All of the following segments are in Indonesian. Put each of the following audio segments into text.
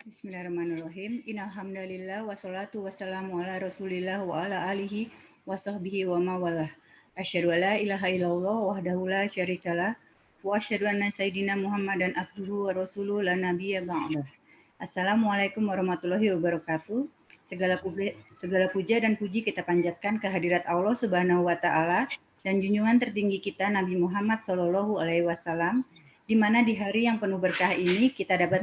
Bismillahirrahmanirrahim. Innal hamdalillah wassalatu wassalamu ala Rasulillah wa ala alihi wa sahbihi wa mawalah. Asyhadu an la ilaha illallah wahdahu la syarikalah wa asyhadu anna sayyidina Muhammadan abduhu wa rasuluhu la nabiyya ba'dah. Assalamualaikum warahmatullahi wabarakatuh. Segala puja dan puji kita panjatkan kehadirat Allah Subhanahu wa taala dan junjungan tertinggi kita Nabi Muhammad sallallahu alaihi wasallam, di mana di hari yang penuh berkah ini kita dapat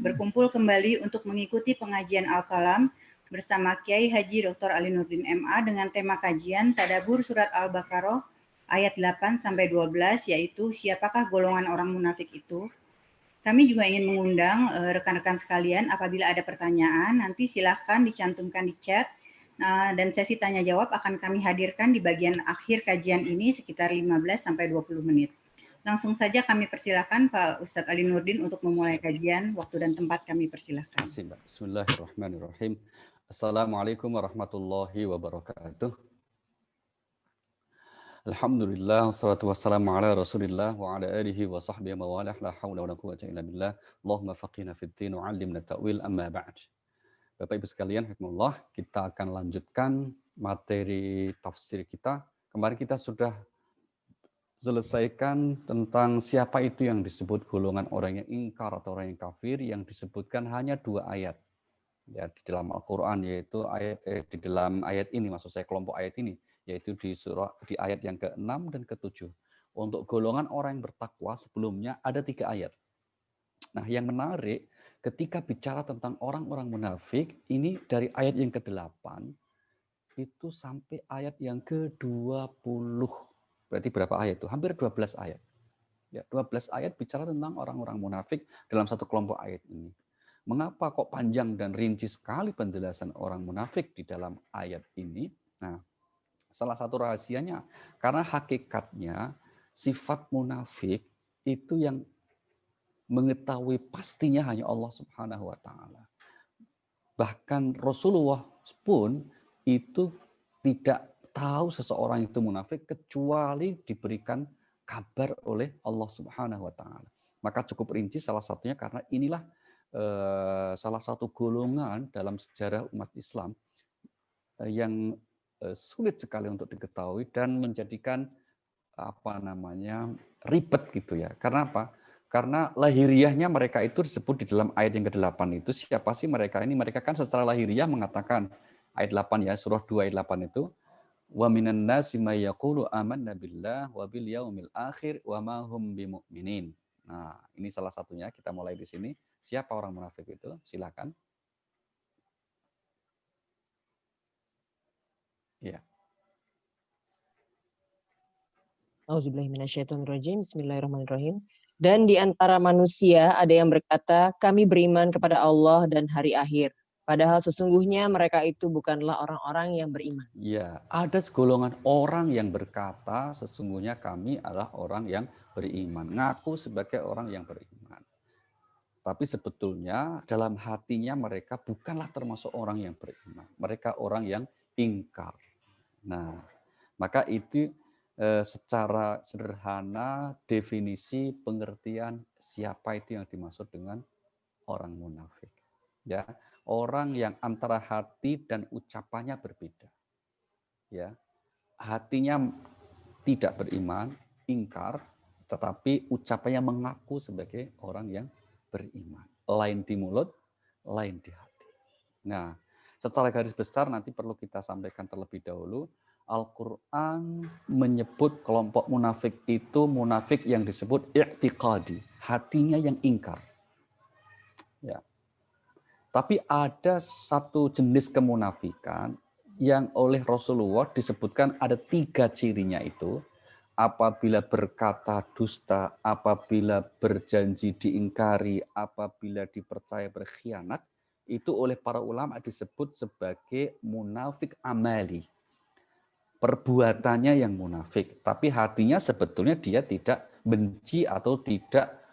berkumpul kembali untuk mengikuti pengajian Al-Kalam bersama Kiai Haji Dr. Ali Nurdin MA dengan tema kajian Tadabbur Surat Al-Baqarah ayat 8 sampai 12, yaitu siapakah golongan orang munafik itu. Kami juga ingin mengundang rekan-rekan sekalian, apabila ada pertanyaan nanti silahkan dicantumkan di chat. Dan sesi tanya jawab akan kami hadirkan di bagian akhir kajian ini sekitar 15 sampai 20 menit. Langsung saja kami persilahkan Pak Ustadz Ali Nurdin untuk memulai kajian. Waktu dan tempat kami persilahkan. Bismillahirrahmanirrahim. Assalamualaikum warahmatullahi wabarakatuh. Alhamdulillah, wassalatu wassalamu ala rasulillah wa ala alihi wa sahbihi mawalah, la hawla wa la quwwata illa billah. Allahumma faqihna fid din wa 'allimna ta'wil, amma ba'd. Bapak Ibu sekalian, hikmullah, kita akan lanjutkan materi tafsir kita. Kemarin kita sudah selesaikan tentang siapa itu yang disebut golongan orang yang ingkar atau orang yang kafir, yang disebutkan hanya 2 ayat. Ya, di dalam Al-Quran, yaitu di dalam ayat ini, maksud saya kelompok ayat ini, yaitu di ayat yang ke-6 dan ke-7. Untuk golongan orang yang bertakwa sebelumnya ada 3 ayat. Nah, yang menarik ketika bicara tentang orang-orang munafik, ini dari ayat yang ke-8 itu sampai ayat yang ke-20. Berarti berapa ayat itu? Hampir 12 ayat. Ya, 12 ayat bicara tentang orang-orang munafik dalam satu kelompok ayat ini. Mengapa kok panjang dan rinci sekali penjelasan orang munafik di dalam ayat ini? Nah, salah satu rahasianya, karena hakikatnya sifat munafik itu yang mengetahui pastinya hanya Allah Subhanahu wa taala. Bahkan Rasulullah pun itu tidak tahu seseorang itu munafik kecuali diberikan kabar oleh Allah Subhanahu wa taala. Maka cukup rinci salah satunya karena inilah salah satu golongan dalam sejarah umat Islam yang sulit sekali untuk diketahui dan menjadikan ribet gitu ya. Karena apa? Karena lahiriahnya mereka itu disebut di dalam ayat yang ke-8 itu, siapa sih mereka ini? Mereka kan secara lahiriah mengatakan, ayat 8 ya, surah 2 ayat 8 itu, wa minan nasi may yaqulu amanna billah wa bil yaumil akhir wa ma hum bimumin. Nah, ini salah satunya, kita mulai di sini. Siapa orang munafik itu? Silakan. Ya. Auzubillahiminasyaitonirrajim. Bismillahirrahmanirrahim. Dan di antara manusia ada yang berkata, kami beriman kepada Allah dan hari akhir. Padahal sesungguhnya mereka itu bukanlah orang-orang yang beriman. Ya, ada segolongan orang yang berkata, sesungguhnya kami adalah orang yang beriman. Ngaku sebagai orang yang beriman. Tapi sebetulnya dalam hatinya mereka bukanlah termasuk orang yang beriman. Mereka orang yang ingkar. Nah, maka itu secara sederhana definisi pengertian siapa itu yang dimaksud dengan orang munafik. Ya, orang yang antara hati dan ucapannya berbeda. Ya, hatinya tidak beriman, ingkar, tetapi ucapannya mengaku sebagai orang yang beriman. Lain di mulut, lain di hati. Nah, secara garis besar nanti perlu kita sampaikan terlebih dahulu, Al-Quran menyebut kelompok munafik itu munafik yang disebut i'tiqadi, hatinya yang ingkar. Ya. Tapi ada satu jenis kemunafikan yang oleh Rasulullah disebutkan ada 3 cirinya itu. Apabila berkata dusta, apabila berjanji diingkari, apabila dipercaya berkhianat, itu oleh para ulama disebut sebagai munafik amali. Perbuatannya yang munafik, tapi hatinya sebetulnya dia tidak benci atau tidak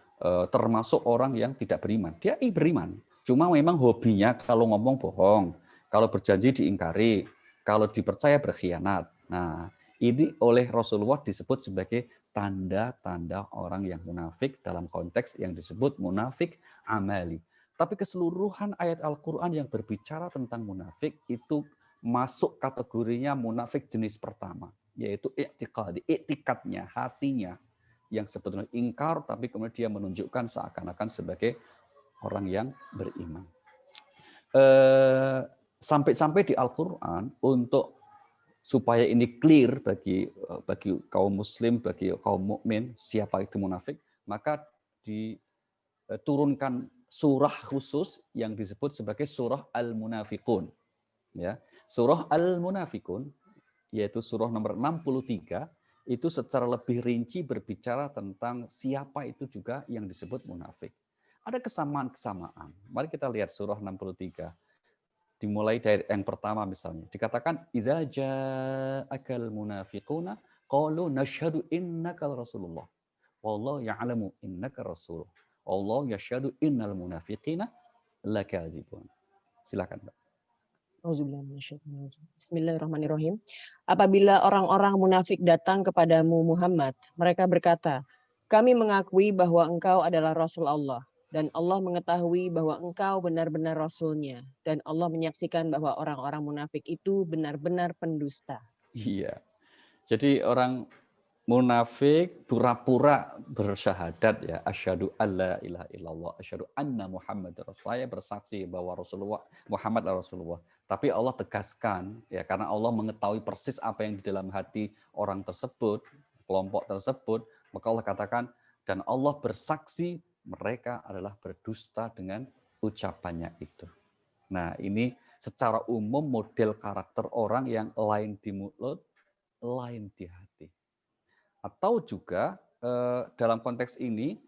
termasuk orang yang tidak beriman. Dia beriman, cuma memang hobinya kalau ngomong bohong, kalau berjanji diingkari, kalau dipercaya berkhianat. Nah, ini oleh Rasulullah disebut sebagai tanda-tanda orang yang munafik dalam konteks yang disebut munafik amali. Tapi keseluruhan ayat Al-Quran yang berbicara tentang munafik itu masuk kategorinya munafik jenis pertama, yaitu i'tiqadi, i'tikadnya, hatinya, yang sebetulnya ingkar, tapi kemudian dia menunjukkan seakan-akan sebagai orang yang beriman. Sampai-sampai di Al-Quran, untuk supaya ini clear bagi kaum muslim, bagi kaum mukmin siapa itu munafik, maka diturunkan surah khusus yang disebut sebagai surah Al-Munafiqun. Ya, surah Al-Munafiqun yaitu surah nomor 63 itu secara lebih rinci berbicara tentang siapa itu juga yang disebut munafik. Ada kesamaan-kesamaan. Mari kita lihat surah 63. Dimulai dari yang pertama misalnya. Dikatakan, idza ja'akal munafiquna qalu nashhadu innaka rasulullah. Wallahu ya'lamu innaka rasul. Wallahu yashhadu innal munafiqina lakadzibun. Silakan, Mbak. Bismillahirrahmanirrahim. Apabila orang-orang munafik datang kepadamu Muhammad, mereka berkata, kami mengakui bahwa engkau adalah Rasul Allah, dan Allah mengetahui bahwa engkau benar-benar Rasulnya, dan Allah menyaksikan bahwa orang-orang munafik itu benar-benar pendusta. Iya. Jadi orang munafik pura-pura bersyahadat ya, asyhadu alla ilaha illallah, asyhadu anna Muhammad Rasulullah. Saya bersaksi bahwa Rasulullah Muhammad adalah Rasulullah. Tapi Allah tegaskan ya, karena Allah mengetahui persis apa yang di dalam hati orang tersebut, kelompok tersebut, maka Allah katakan dan Allah bersaksi mereka adalah berdusta dengan ucapannya itu. Nah, ini secara umum model karakter orang yang lain di mulut, lain di hati. Atau juga dalam konteks ini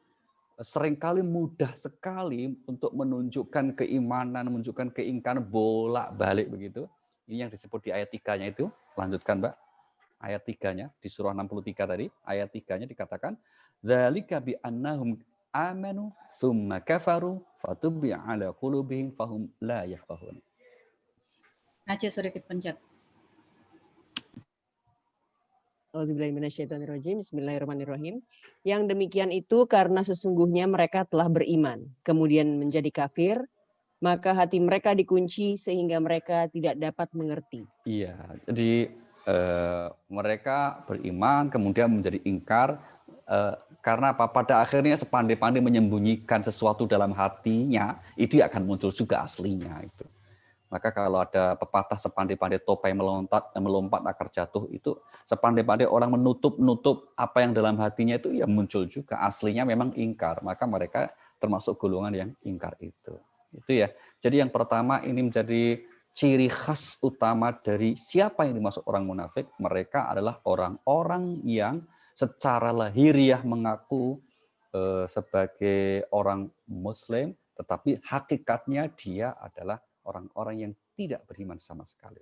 seringkali mudah sekali untuk menunjukkan keimanan, menunjukkan keingkaran bolak-balik begitu. Ini yang disebut di ayat 3-nya itu. Lanjutkan, Mbak. Ayat 3-nya di surah 63 tadi, ayat 3-nya dikatakan, "Dzalika bi annahum amanu tsumma kafaru fatubi'a 'ala qulubihim fahum la yafqahun." Aceh sedikit pencet. Bismillahirrahmanirrahim. Yang demikian itu karena sesungguhnya mereka telah beriman, kemudian menjadi kafir, maka hati mereka dikunci sehingga mereka tidak dapat mengerti. Iya, jadi mereka beriman kemudian menjadi ingkar karena apa? Pada akhirnya sepandai-pandai menyembunyikan sesuatu dalam hatinya, itu akan muncul juga aslinya itu. Maka kalau ada pepatah sepandai-pandai topai melompat akar jatuh, itu sepandai-pandai orang menutup apa yang dalam hatinya itu ya muncul juga. Aslinya memang ingkar, maka mereka termasuk golongan yang ingkar itu. Itu ya. Jadi yang pertama ini menjadi ciri khas utama dari siapa yang dimaksud orang munafik. Mereka adalah orang-orang yang secara lahiriah mengaku sebagai orang Muslim, tetapi hakikatnya dia adalah orang-orang yang tidak beriman sama sekali.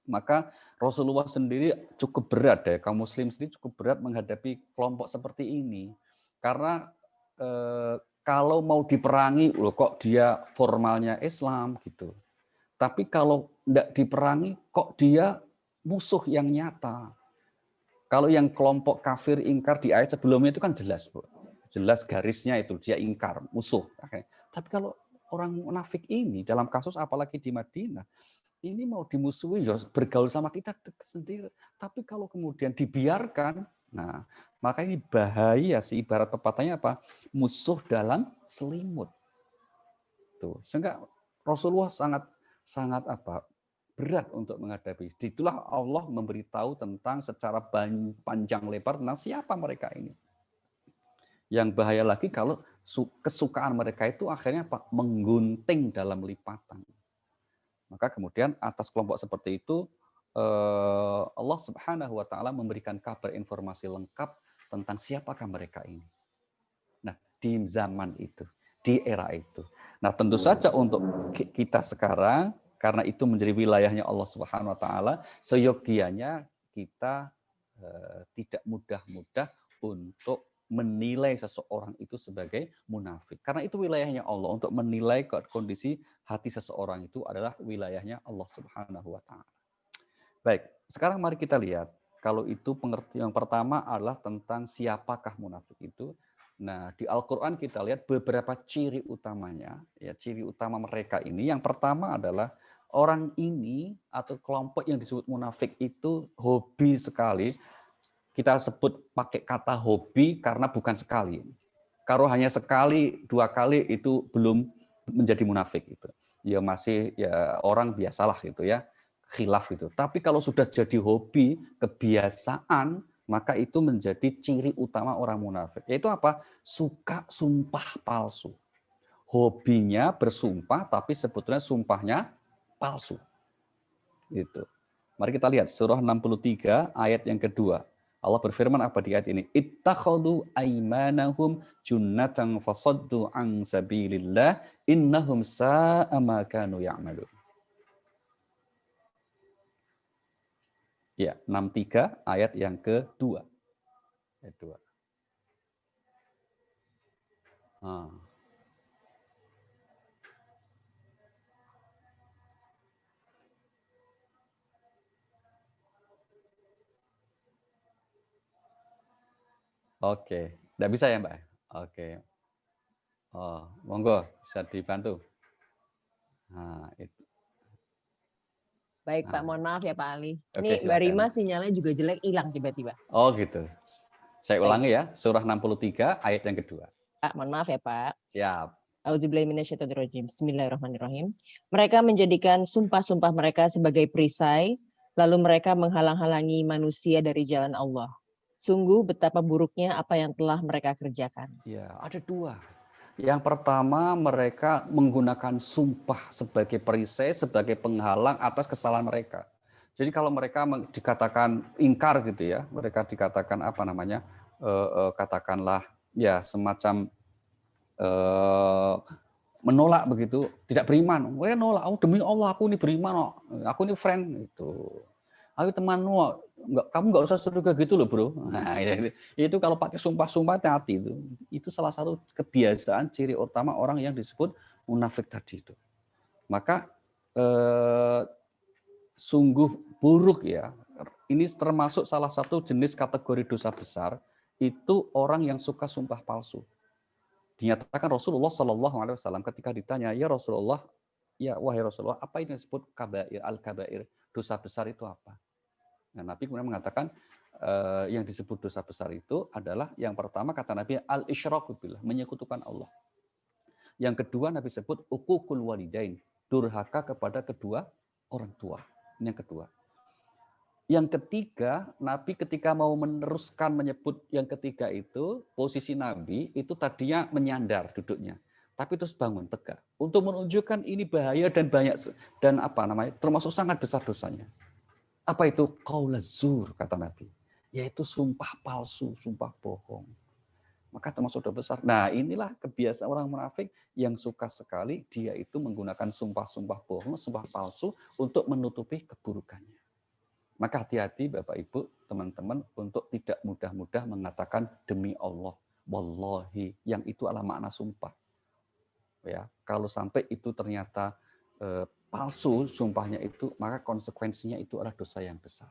Maka Rasulullah sendiri cukup berat ya, kaum muslim sendiri cukup berat menghadapi kelompok seperti ini. Karena kalau mau diperangi, loh kok dia formalnya Islam gitu. Tapi kalau tidak diperangi, kok dia musuh yang nyata. Kalau yang kelompok kafir ingkar di ayat sebelumnya itu kan jelas, Bu. Jelas garisnya itu, dia ingkar, musuh. Tapi kalau orang munafik ini dalam kasus apalagi di Madinah ini mau dimusuhi ya bergaul sama kita sendiri, tapi kalau kemudian dibiarkan, nah maka ini bahaya sih, ibarat pepatahnya apa, musuh dalam selimut tuh. Sehingga Rasulullah sangat berat untuk menghadapi. Itulah Allah memberitahu tentang secara panjang lebar tentang siapa mereka ini. Yang bahaya lagi kalau kesukaan mereka itu akhirnya menggunting dalam lipatan. Maka kemudian atas kelompok seperti itu Allah Subhanahu wa taala memberikan kabar informasi lengkap tentang siapakah mereka ini. Nah, di zaman itu, di era itu. Nah, tentu saja untuk kita sekarang karena itu menjadi wilayahnya Allah Subhanahu wa taala, seyogianya kita tidak mudah-mudah untuk menilai seseorang itu sebagai munafik. Karena itu wilayahnya Allah. Untuk menilai kondisi hati seseorang itu adalah wilayahnya Allah Subhanahu wa taala. Baik, sekarang mari kita lihat. Kalau itu pengertian yang pertama adalah tentang siapakah munafik itu. Nah, di Al-Qur'an kita lihat beberapa ciri utamanya, ya, ciri utama mereka ini. Yang pertama adalah orang ini atau kelompok yang disebut munafik itu hobi sekali. Kita sebut pakai kata hobi karena bukan sekali. Kalau hanya sekali, 2 kali itu belum menjadi munafik gitu. Ya masih ya orang biasalah gitu ya, khilaf gitu. Tapi kalau sudah jadi hobi, kebiasaan, maka itu menjadi ciri utama orang munafik. Yaitu apa? Suka sumpah palsu. Hobinya bersumpah tapi sebetulnya sumpahnya palsu. Gitu. Mari kita lihat surah 63 ayat yang kedua. Allah berfirman apa di ayat ini? Ittakhadhu aymanahum junnatan fasaddu an sabilillah innahum sa'a ma kanu ya'malun. Ya, 63 ayat yang kedua. Ayat 2. Oke, tidak bisa ya Mbak? Oke. Oh, monggo bisa dibantu. Nah, itu. Baik Pak, mohon maaf ya Pak Ali. Oke, Ini Mbak Rima silakan. sinyalnya juga jelek, hilang tiba-tiba. Oh gitu. Saya Baik. ulangi ya, surah 63 ayat yang kedua. Pak, mohon maaf ya Pak. Siap. Auzubillahi minasyaitonirrajim. Bismillahirrahmanirrahim. Mereka menjadikan sumpah-sumpah mereka sebagai perisai, lalu mereka menghalang-halangi manusia dari jalan Allah. Sungguh betapa buruknya apa yang telah mereka kerjakan. Ya, ada 2. Yang pertama, mereka menggunakan sumpah sebagai perisai, sebagai penghalang atas kesalahan mereka. Jadi kalau mereka dikatakan ingkar gitu ya, mereka dikatakan apa namanya, katakanlah ya semacam menolak begitu, tidak beriman. Wah nolak, oh, demi Allah aku ini beriman, aku ini friend itu. Aku teman, enggak, kamu nggak usah surga gitu loh bro. Nah, itu kalau pakai sumpah-sumpah hati-hati itu salah satu kebiasaan ciri utama orang yang disebut munafik tadi itu. Maka sungguh buruk ya. Ini termasuk salah satu jenis kategori dosa besar itu orang yang suka sumpah palsu. Dinyatakan Rasulullah Shallallahu Alaihi Wasallam ketika ditanya, ya Rasulullah, ya wahai Rasulullah, apa ini disebut kabair, al-kabair, dosa besar itu apa? Nah, Nabi kemudian mengatakan yang disebut dosa besar itu adalah yang pertama kata Nabi al-isyraku billah, menyekutukan Allah. Yang kedua Nabi sebut uququl walidain, durhaka kepada kedua orang tua. Ini yang kedua. Yang ketiga, Nabi ketika mau meneruskan menyebut yang ketiga itu, posisi Nabi itu tadinya menyandar duduknya. Tapi terus bangun tegak untuk menunjukkan ini bahaya dan banyak dan apa namanya termasuk sangat besar dosanya. Apa itu? Qaulaz zur kata Nabi, yaitu sumpah palsu, sumpah bohong. Maka termasuk dosa besar. Nah, inilah kebiasaan orang munafik yang suka sekali dia itu menggunakan sumpah-sumpah bohong, sumpah palsu untuk menutupi keburukannya. Maka hati-hati Bapak Ibu, teman-teman untuk tidak mudah-mudah mengatakan demi Allah, wallahi, yang itu adalah makna sumpah. Ya, kalau sampai itu ternyata palsu sumpahnya itu, maka konsekuensinya itu adalah dosa yang besar.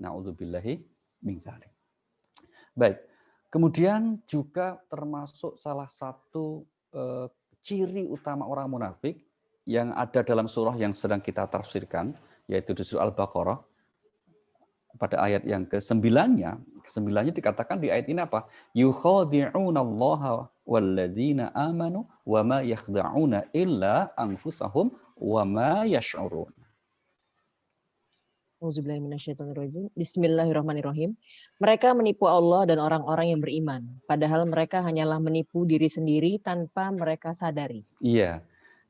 Na'udzubillahi min dzalik. Baik. Kemudian juga termasuk salah satu ciri utama orang munafik yang ada dalam surah yang sedang kita tafsirkan, yaitu di surah Al-Baqarah, pada ayat yang ke-9-nya dikatakan di ayat ini apa? Yukhadi'unallaha walladzina amanu wa ma yakhda'una illa anfusahum wa ma yash'urun. Bismillahirrahmanirrahim. Mereka menipu Allah dan orang-orang yang beriman, padahal mereka hanyalah menipu diri sendiri tanpa mereka sadari. Iya.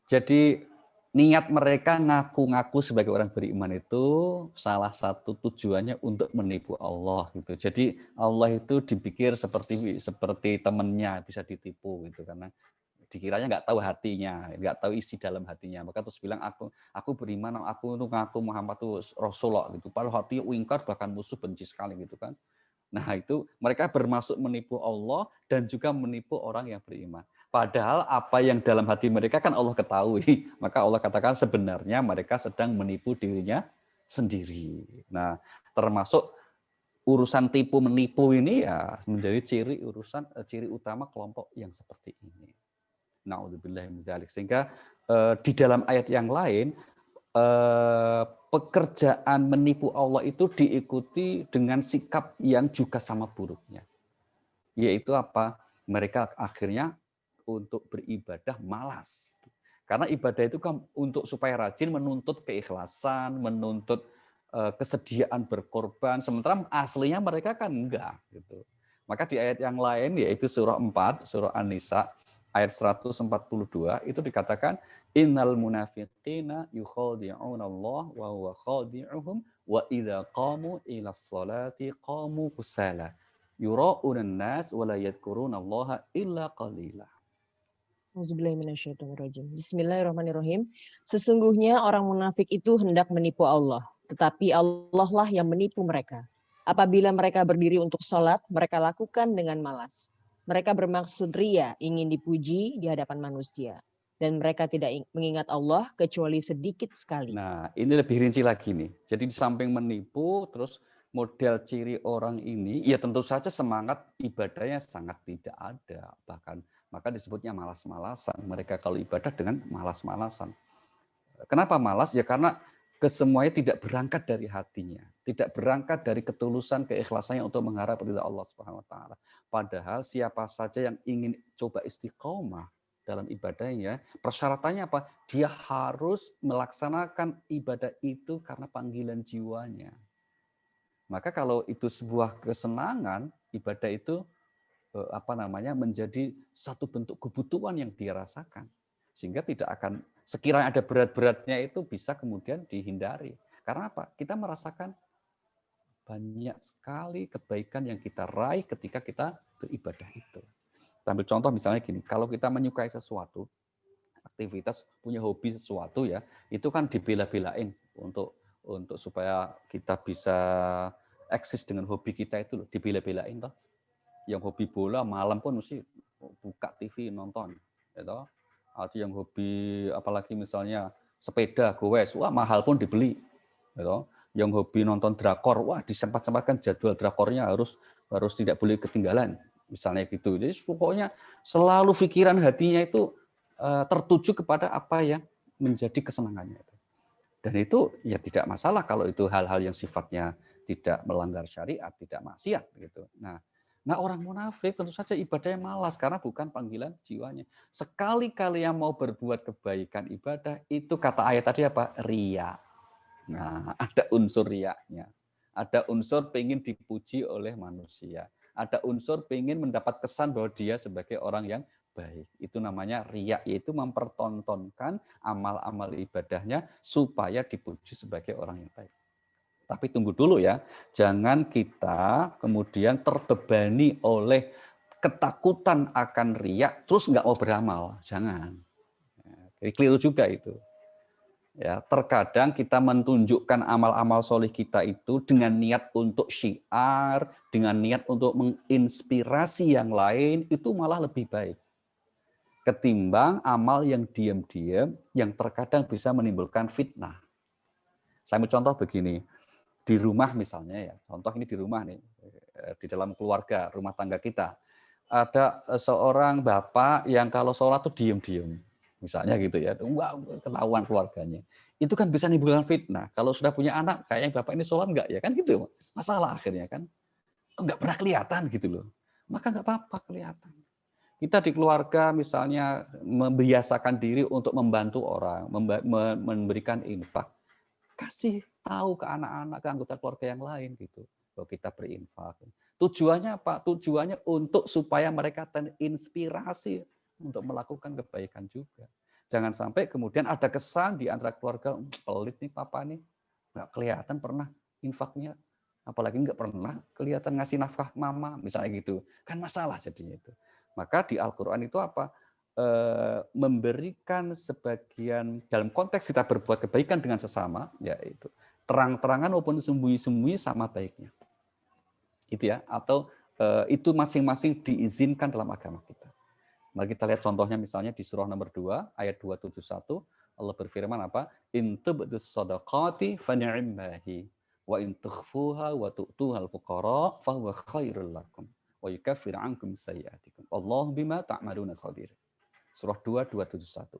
Jadi niat mereka ngaku-ngaku sebagai orang beriman itu salah satu tujuannya untuk menipu Allah gitu. Jadi Allah itu dipikir seperti temannya bisa ditipu gitu karena dikiranya nggak tahu hatinya, nggak tahu isi dalam hatinya. Maka terus bilang aku beriman, aku itu ngaku Muhammad itu Rasulullah gitu. Padahal hatinya ingkar bahkan musuh benci sekali gitu kan. Nah itu mereka bermaksud menipu Allah dan juga menipu orang yang beriman. Padahal apa yang dalam hati mereka kan Allah ketahui. Maka Allah katakan sebenarnya mereka sedang menipu dirinya sendiri. Nah termasuk urusan tipu menipu ini ya menjadi ciri utama kelompok yang seperti ini. Na'udzubillah min dzalik. Sehingga di dalam ayat yang lain pekerjaan menipu Allah itu diikuti dengan sikap yang juga sama buruknya. Yaitu apa? Mereka akhirnya untuk beribadah malas. Karena ibadah itu kan untuk supaya rajin menuntut keikhlasan, menuntut kesediaan berkorban, sementara aslinya mereka kan enggak gitu. Maka di ayat yang lain yaitu surah 4, surah An-Nisa ayat 142 itu dikatakan innal munafiqina yukhadi'una Allah wa huwa khadi'uhum wa idza qamu ila sholati qamu kusala yura'una an-nas wa la yadhkuruna Allah illa qalila. Bismillahirrahmanirrahim. Sesungguhnya orang munafik itu hendak menipu Allah, tetapi Allah lah yang menipu mereka. Apabila mereka berdiri untuk sholat, mereka lakukan dengan malas. Mereka bermaksud ria, ingin dipuji di hadapan manusia. Dan mereka tidak mengingat Allah kecuali sedikit sekali. Nah, ini lebih rinci lagi nih. Jadi di samping menipu, terus model ciri orang ini, ya tentu saja semangat ibadahnya sangat tidak ada. Bahkan maka disebutnya malas-malasan. Mereka kalau ibadah dengan malas-malasan. Kenapa malas? Ya karena kesemuanya tidak berangkat dari hatinya, tidak berangkat dari ketulusan, keikhlasannya untuk mengharap ridha Allah Subhanahu wa taala. Padahal siapa saja yang ingin coba istiqomah dalam ibadahnya, persyaratannya apa? Dia harus melaksanakan ibadah itu karena panggilan jiwanya. Maka kalau itu sebuah kesenangan, ibadah itu menjadi satu bentuk kebutuhan yang dia rasakan, sehingga tidak akan sekiranya ada berat-beratnya itu bisa kemudian dihindari. Karena apa? Kita merasakan banyak sekali kebaikan yang kita raih ketika kita beribadah itu. Ambil contoh misalnya gini, kalau kita menyukai sesuatu, aktivitas, punya hobi sesuatu ya, itu kan dibela-belain untuk supaya kita bisa eksis dengan hobi kita itu loh, dibela-belain toh. Yang hobi bola malam pun mesti buka TV nonton, gitu. Atau yang hobi apalagi misalnya sepeda gowes, wah mahal pun dibeli, gitu. Yang hobi nonton drakor, wah disempat-sempatkan jadwal drakornya harus tidak boleh ketinggalan, misalnya gitu. Jadi pokoknya selalu pikiran hatinya itu tertuju kepada apa yang menjadi kesenangannya. Dan itu ya tidak masalah kalau itu hal-hal yang sifatnya tidak melanggar syariat, tidak maksiat, gitu. Nah, orang munafik tentu saja ibadahnya malas karena bukan panggilan jiwanya. Sekali-kali yang mau berbuat kebaikan ibadah, itu kata ayat tadi apa? Ria. Nah, ada unsur riaknya. Ada unsur pengen dipuji oleh manusia. Ada unsur pengen mendapat kesan bahwa dia sebagai orang yang baik. Itu namanya riak, yaitu mempertontonkan amal-amal ibadahnya supaya dipuji sebagai orang yang baik. Tapi tunggu dulu ya, jangan kita kemudian terbebani oleh ketakutan akan riak, terus nggak mau beramal. Jangan. Jadi keliru juga itu. Ya, terkadang kita menunjukkan amal-amal soleh kita itu dengan niat untuk syiar, dengan niat untuk menginspirasi yang lain, itu malah lebih baik. Ketimbang amal yang diam-diam, yang terkadang bisa menimbulkan fitnah. Saya mau contoh begini. Di rumah misalnya ya, contoh ini di rumah nih, di dalam keluarga, rumah tangga kita, ada seorang bapak yang kalau sholat tuh diem-diem, misalnya gitu ya, wah ketahuan keluarganya. Itu kan bisa menimbulkan fitnah. Kalau sudah punya anak, kayaknya bapak ini sholat enggak ya kan gitu, masalah akhirnya kan, enggak pernah kelihatan gitu loh. Maka enggak apa-apa kelihatan. Kita di keluarga misalnya membiasakan diri untuk membantu orang, memberikan infak. Kasih tahu ke anak-anak, ke anggota keluarga yang lain gitu, bahwa kita berinfak. Tujuannya apa? Tujuannya untuk supaya mereka terinspirasi untuk melakukan kebaikan juga. Jangan sampai kemudian ada kesan di antara keluarga, pelit nih papa nih, nggak kelihatan pernah infaknya, apalagi nggak pernah kelihatan ngasih nafkah mama, misalnya gitu. Kan masalah jadinya itu. Maka di Al-Quran itu apa? Memberikan sebagian dalam konteks kita berbuat kebaikan dengan sesama, yaitu terang-terangan maupun sembunyi-sembunyi sama baiknya, itu ya, atau itu masing-masing diizinkan dalam agama kita. Mari kita lihat contohnya misalnya di surah nomor 2 ayat 271 Allah berfirman apa? In tubdus shadaqati fa ni'mahi Wa in tukhfuha wa tu'tuhal fuqara fa huwa khairul lakum wa yukaffir ankum sayyi'atikum. Allahu bima ta'maluna khabir. Surah 2 271.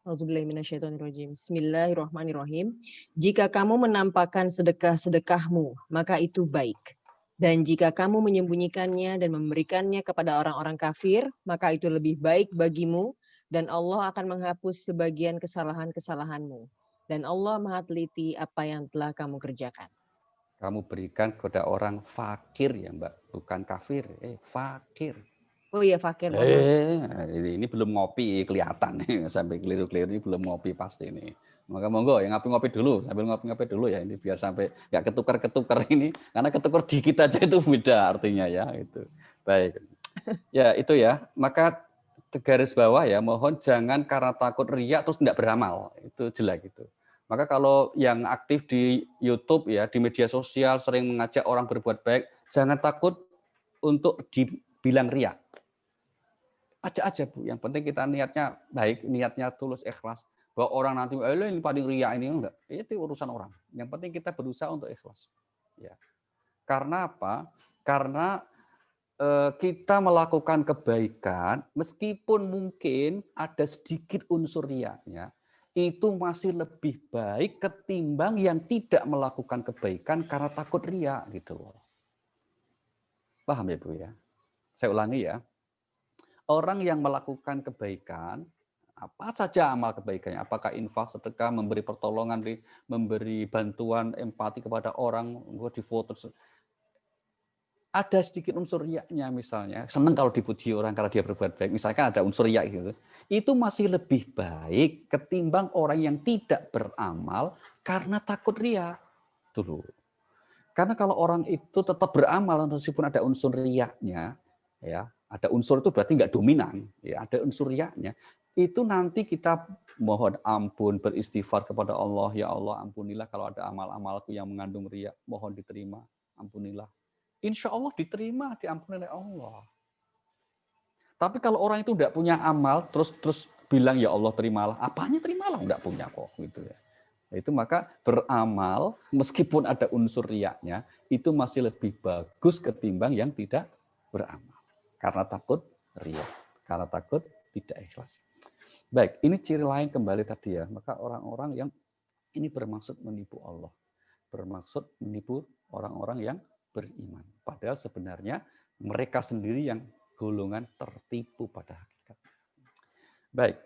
Auzubillahiminasyaitonirrajim. Bismillahirrahmanirrahim. Jika kamu menampakkan sedekah-sedekahmu, maka itu baik. Dan jika kamu menyembunyikannya dan memberikannya kepada orang-orang kafir, maka itu lebih baik bagimu, dan Allah akan menghapus sebagian kesalahan-kesalahanmu. Dan Allah Maha Teliti apa yang telah kamu kerjakan. Kamu berikan kepada orang fakir ya Mbak, bukan kafir, fakir. Oh iya, fakir. Ini belum ngopi kelihatan nih, sampai keliru-keliru ini belum ngopi pasti ini. Maka monggo yang ngopi-ngopi dulu, sambil ngopi-ngopi dulu ya, ini biar sampai nggak ketukar-ketukar ini, karena ketukar dikit aja itu beda artinya ya itu. Baik, ya itu ya. Maka garis bawah ya, mohon jangan karena takut riak terus tidak beramal, itu jelek itu. Maka kalau yang aktif di YouTube ya, di media sosial sering mengajak orang berbuat baik, jangan takut untuk dibilang riak. Ajak aja Bu, yang penting kita niatnya baik, niatnya tulus, ikhlas. Bahwa orang nanti, ini paling riak ini enggak, itu urusan orang. Yang penting kita berusaha untuk ikhlas. Ya. Karena apa? Karena kita melakukan kebaikan, meskipun mungkin ada sedikit unsur riaknya, itu masih lebih baik ketimbang yang tidak melakukan kebaikan karena takut riak gitu loh. Paham ya Bu ya? Saya ulangi ya. Orang yang melakukan kebaikan, apa saja amal kebaikannya, apakah infak, sedekah, memberi pertolongan, memberi bantuan, empati kepada orang, di foto, ada sedikit unsur riaknya misalnya, senang kalau dipuji orang kalau dia berbuat baik, misalkan ada unsur riak gitu, itu masih lebih baik ketimbang orang yang tidak beramal karena takut riak. Dulu. Karena kalau orang itu tetap beramal meskipun ada unsur riaknya, ya, ada unsur itu berarti nggak dominan, ya, ada unsur riaknya, itu nanti kita mohon ampun, beristighfar kepada Allah, ya Allah ampunilah kalau ada amal-amalku yang mengandung riak, mohon diterima, ampunilah. Insya Allah diterima, diampuni oleh Allah. Tapi kalau orang itu nggak punya amal, terus bilang ya Allah terimalah, apanya terimalah, nggak punya kok, gitu ya. Itu maka beramal meskipun ada unsur riaknya itu masih lebih bagus ketimbang yang tidak beramal karena takut riak, karena takut tidak ikhlas. Baik, ini ciri lain kembali tadi ya. Maka orang-orang yang ini bermaksud menipu Allah, bermaksud menipu orang-orang yang beriman. Padahal sebenarnya mereka sendiri yang golongan tertipu pada hakikatnya. Baik.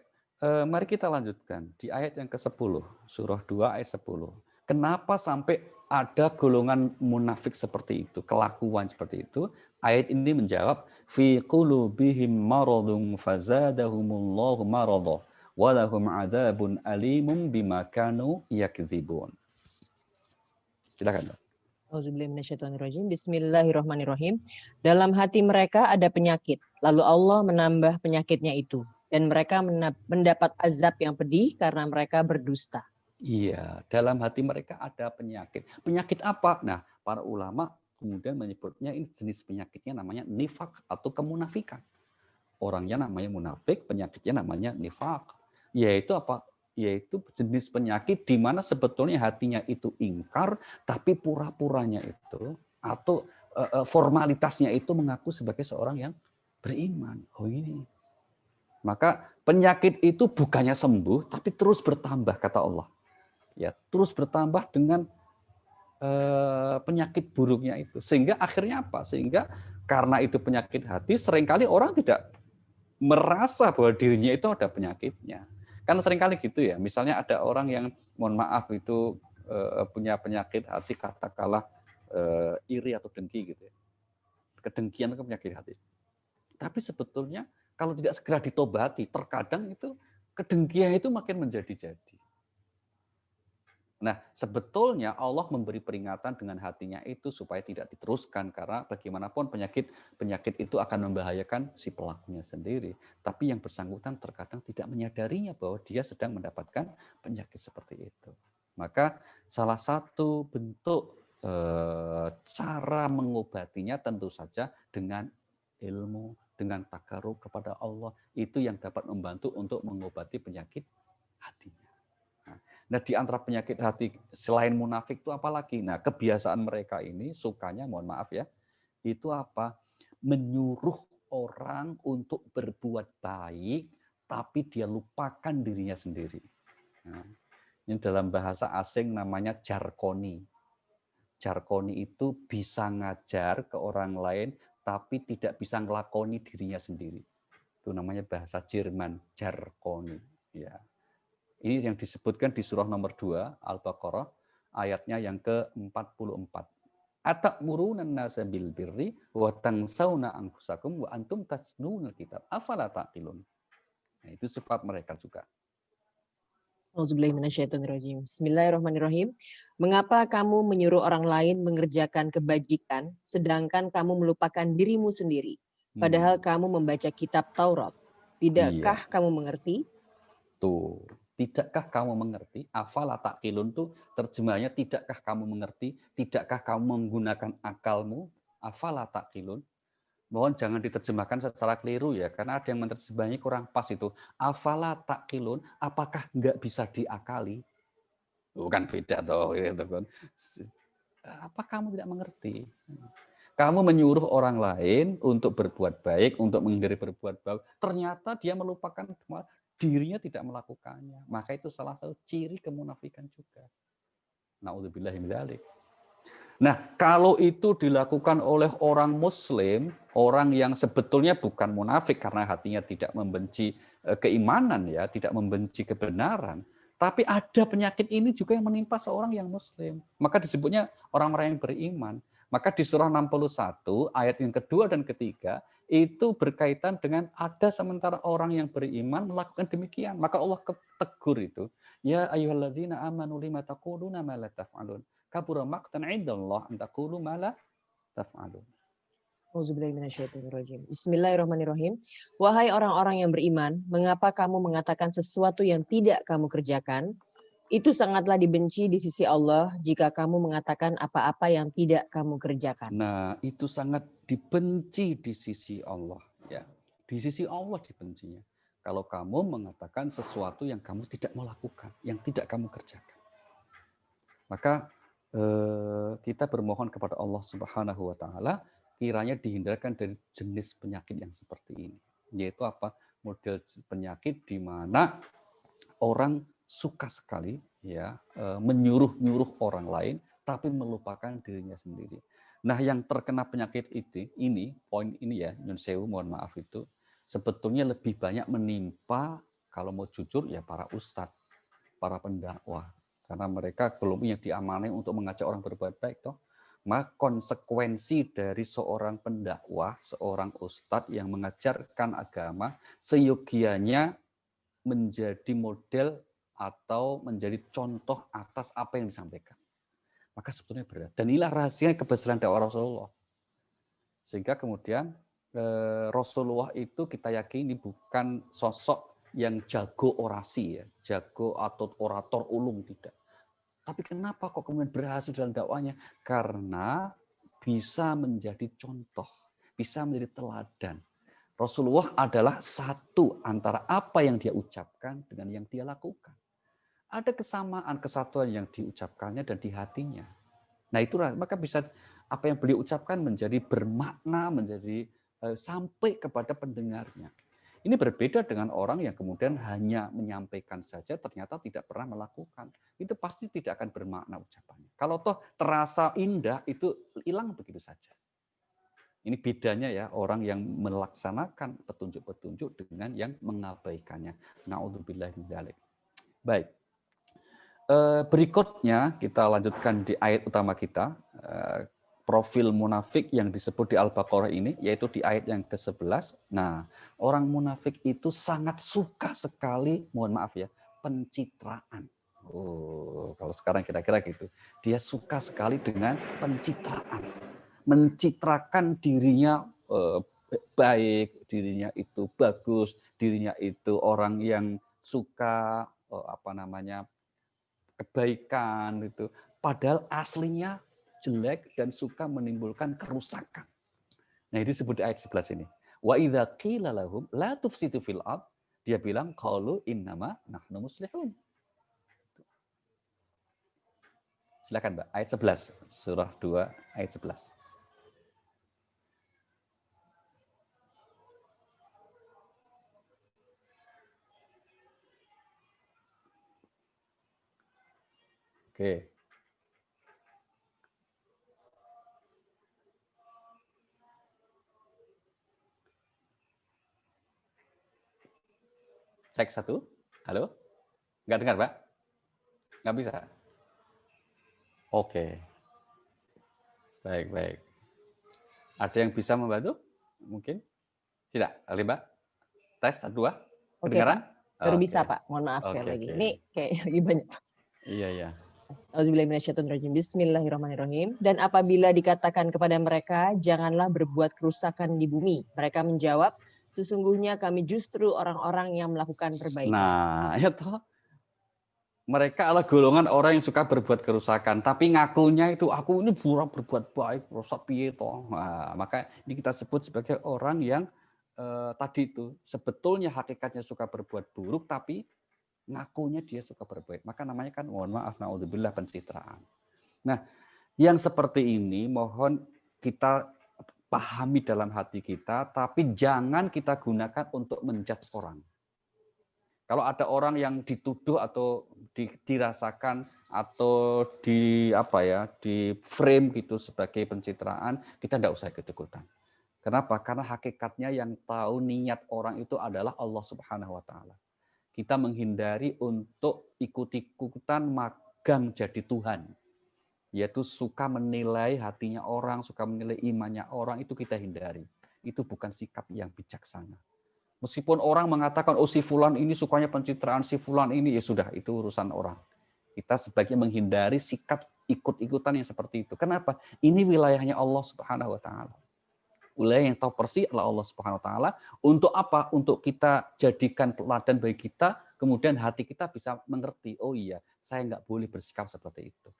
Mari kita lanjutkan di ayat yang ke-10, surah 2 ayat 10. Kenapa sampai ada golongan munafik seperti itu, kelakuan seperti itu? Ayat ini menjawab, fi qulubihim maradun fazadahumullahu marada wa lahum adzabun alimun bima kanu yakdzibun. Silakan, Pak. Auzubillahiminasyaitonirrajim. Bismillahirrahmanirrahim. Dalam hati mereka ada penyakit, lalu Allah menambah penyakitnya itu. Dan mereka mendapat azab yang pedih karena mereka berdusta. Iya, dalam hati mereka ada penyakit. Penyakit apa? Nah, para ulama kemudian menyebutnya ini jenis penyakitnya namanya nifak atau kemunafikan. Orangnya namanya munafik, penyakitnya namanya nifak. Yaitu apa? Yaitu jenis penyakit di mana sebetulnya hatinya itu ingkar, tapi pura-puranya itu atau formalitasnya itu mengaku sebagai seorang yang beriman. Oh ini. Maka penyakit itu bukannya sembuh, tapi terus bertambah kata Allah. Ya, terus bertambah dengan penyakit buruknya itu. Sehingga akhirnya apa? Sehingga karena itu penyakit hati, seringkali orang tidak merasa bahwa dirinya itu ada penyakitnya. Kan seringkali gitu ya. Misalnya ada orang yang mohon maaf itu punya penyakit hati katakanlah iri atau dengki gitu ya. Kedengkian itu penyakit hati. Tapi sebetulnya kalau tidak segera ditobati, terkadang itu kedengkian itu makin menjadi-jadi. Nah, sebetulnya Allah memberi peringatan dengan hatinya itu supaya tidak diteruskan karena bagaimanapun penyakit itu akan membahayakan si pelakunya sendiri. Tapi yang bersangkutan terkadang tidak menyadarinya bahwa dia sedang mendapatkan penyakit seperti itu. Maka salah satu bentuk cara mengobatinya tentu saja dengan ilmu, dengan takarrub kepada Allah, itu yang dapat membantu untuk mengobati penyakit hatinya. Nah, Nah, di antara penyakit hati selain munafik itu apa lagi? Nah, kebiasaan mereka ini sukanya, mohon maaf ya, itu apa? Menyuruh orang untuk berbuat baik, tapi dia lupakan dirinya sendiri. Nah, ini dalam bahasa asing namanya jarkoni. Jarkoni itu bisa ngajar ke orang lain, tapi tidak bisa ngelakoni dirinya sendiri. Itu namanya bahasa Jerman, jarkoni. Ya. Ini yang disebutkan di surah nomor 2 Al-Baqarah ayatnya yang ke-44. Atamuruna an-nasa bil birri wa tansawna anfusakum wa antum tatlunal kitab. Afala taqilun. Nah, itu sifat mereka juga. Auzubillahiminasyaitonirrajim. Bismillahirrahmanirrahim. Mengapa kamu menyuruh orang lain mengerjakan kebajikan sedangkan kamu melupakan dirimu sendiri? Padahal kamu membaca kitab Taurat. Tidakkah kamu mengerti? Tuh, tidakkah kamu mengerti? Afala taqilun tuh terjemahnya tidakkah kamu mengerti? Tidakkah kamu menggunakan akalmu? Afala taqilun. Mohon jangan diterjemahkan secara keliru ya, karena ada yang menerjemahnya kurang pas itu. Afala taqilun, apakah nggak bisa diakali? Bukan beda toh, gitu kan. Apa kamu tidak mengerti? Kamu menyuruh orang lain untuk berbuat baik, untuk menghindari berbuat baik. Ternyata dia melupakan dirinya tidak melakukannya. Maka itu salah satu ciri kemunafikan juga. Na'udzubillahi min dzalik. Nah, kalau itu dilakukan oleh orang Muslim, orang yang sebetulnya bukan munafik karena hatinya tidak membenci keimanan, ya, tidak membenci kebenaran, tapi ada penyakit ini juga yang menimpa seorang yang Muslim. Maka disebutnya orang-orang yang beriman. Maka di surah 61 ayat yang kedua dan ketiga itu berkaitan dengan ada sementara orang yang beriman melakukan demikian. Maka Allah tegur itu, ya ayyuhalladzina amanu lima taquluna ma la taf'alun. Kabura maqtan 'indallah an taqulu ma la taf'alun. Auzubillahiminasyaitonirrajim. Bismillahirrahmanirrahim. Wahai orang-orang yang beriman, mengapa kamu mengatakan sesuatu yang tidak kamu kerjakan? Itu sangatlah dibenci di sisi Allah jika kamu mengatakan apa-apa yang tidak kamu kerjakan. Nah, itu sangat dibenci di sisi Allah, ya. Di sisi Allah dibencinya. Kalau kamu mengatakan sesuatu yang kamu tidak melakukan, yang tidak kamu kerjakan. Maka kita bermohon kepada Allah Subhanahu wa taala kiranya dihindarkan dari jenis penyakit yang seperti ini. Yaitu apa? Model penyakit di mana orang suka sekali ya menyuruh-nyuruh orang lain tapi melupakan dirinya sendiri. Nah, yang terkena penyakit ini poin ini ya, nyun sewu, mohon maaf, itu sebetulnya lebih banyak menimpa, kalau mau jujur ya, para ustadz, para pendakwah. Karena mereka kelompok yang diamanai untuk mengajak orang berbuat baik toh. Maka konsekuensi dari seorang pendakwah, seorang ustadz yang mengajarkan agama seyogianya menjadi model atau menjadi contoh atas apa yang disampaikan. Maka sebetulnya berat. Dan inilah rahasia keberhasilan dakwah Rasulullah. Sehingga kemudian Rasulullah itu kita yakini bukan sosok yang jago orasi, ya, jago atau orator ulung, tidak. Tapi kenapa kok kemudian berhasil dalam dakwahnya? Karena bisa menjadi contoh, bisa menjadi teladan. Rasulullah adalah satu antara apa yang dia ucapkan dengan yang dia lakukan. Ada kesamaan, kesatuan yang diucapkannya dan di hatinya. Nah, itulah maka bisa apa yang beliau ucapkan menjadi bermakna, menjadi sampai kepada pendengarnya. Ini berbeda dengan orang yang kemudian hanya menyampaikan saja, ternyata tidak pernah melakukan. Itu pasti tidak akan bermakna ucapannya. Kalau toh terasa indah, itu hilang begitu saja. Ini bedanya ya, orang yang melaksanakan petunjuk-petunjuk dengan yang mengabaikannya. Na'udzubillah min dzalik. Baik. Berikutnya kita lanjutkan di ayat utama kita. Profil munafik yang disebut di Al-Baqarah ini, yaitu di ayat yang ke-11. Nah, orang munafik itu sangat suka sekali, mohon maaf ya, pencitraan. Oh, kalau sekarang kira-kira gitu. Dia suka sekali dengan pencitraan. Mencitrakan dirinya baik, dirinya itu bagus, dirinya itu orang yang suka kebaikan itu. Padahal aslinya jelek dan suka menimbulkan kerusakan. Nah, ini disebut di ayat 11 ini. Wa idza qila lahum la tufsidu fil ard, dia bilang qalu innama nahnu muslihun. Silakan Mbak, ayat 11, surah 2 ayat 11. Oke. Cek satu. Halo? Nggak dengar, Mbak? Nggak bisa? Oke. Baik, baik. Ada yang bisa membantu? Mungkin? Tidak? Oke, Mbak? Tes, 1, 2. Oke, Kedengaran? Pak. Baru Oke. bisa, Pak. Mohon maaf sekali Oke, lagi. oke. Ini kayak lagi banyak. Iya, iya. Auzubillahiminasyaitonirrajim. Bismillahirrahmanirrahim. Dan apabila dikatakan kepada mereka, janganlah berbuat kerusakan di bumi. Mereka menjawab, sesungguhnya kami justru orang-orang yang melakukan perbaikan. Nah, ya toh. Mereka adalah golongan orang yang suka berbuat kerusakan, tapi ngakunya itu aku ini berbuat baik, rusak piye toh. Nah, maka ini kita sebut sebagai orang yang tadi itu sebetulnya hakikatnya suka berbuat buruk, tapi ngakunya dia suka berbuat. Maka namanya kan mohon maaf, naudzubillah, pencitraan. Nah, yang seperti ini mohon kita pahami dalam hati kita, tapi jangan kita gunakan untuk menjudge orang. Kalau ada orang yang dituduh atau dirasakan atau di frame gitu sebagai pencitraan, kita nggak usah ikut-ikutan. Kenapa? Karena hakikatnya yang tahu niat orang itu adalah Allah Subhanahu wa taala. Kita menghindari untuk ikut-ikutan magang jadi Tuhan. Yaitu suka menilai hatinya orang, suka menilai imannya orang, itu kita hindari. Itu bukan sikap yang bijaksana. Meskipun orang mengatakan, oh si fulan ini sukanya pencitraan, si fulan ini, ya sudah, itu urusan orang. Kita sebaiknya menghindari sikap ikut-ikutan yang seperti itu. Kenapa? Ini wilayahnya Allah Subhanahu wa taala. Wilayah yang tahu persis adalah Allah Subhanahu wa taala. Untuk apa? Untuk kita jadikan teladan bagi kita, kemudian hati kita bisa mengerti, oh iya, saya nggak boleh bersikap seperti itu.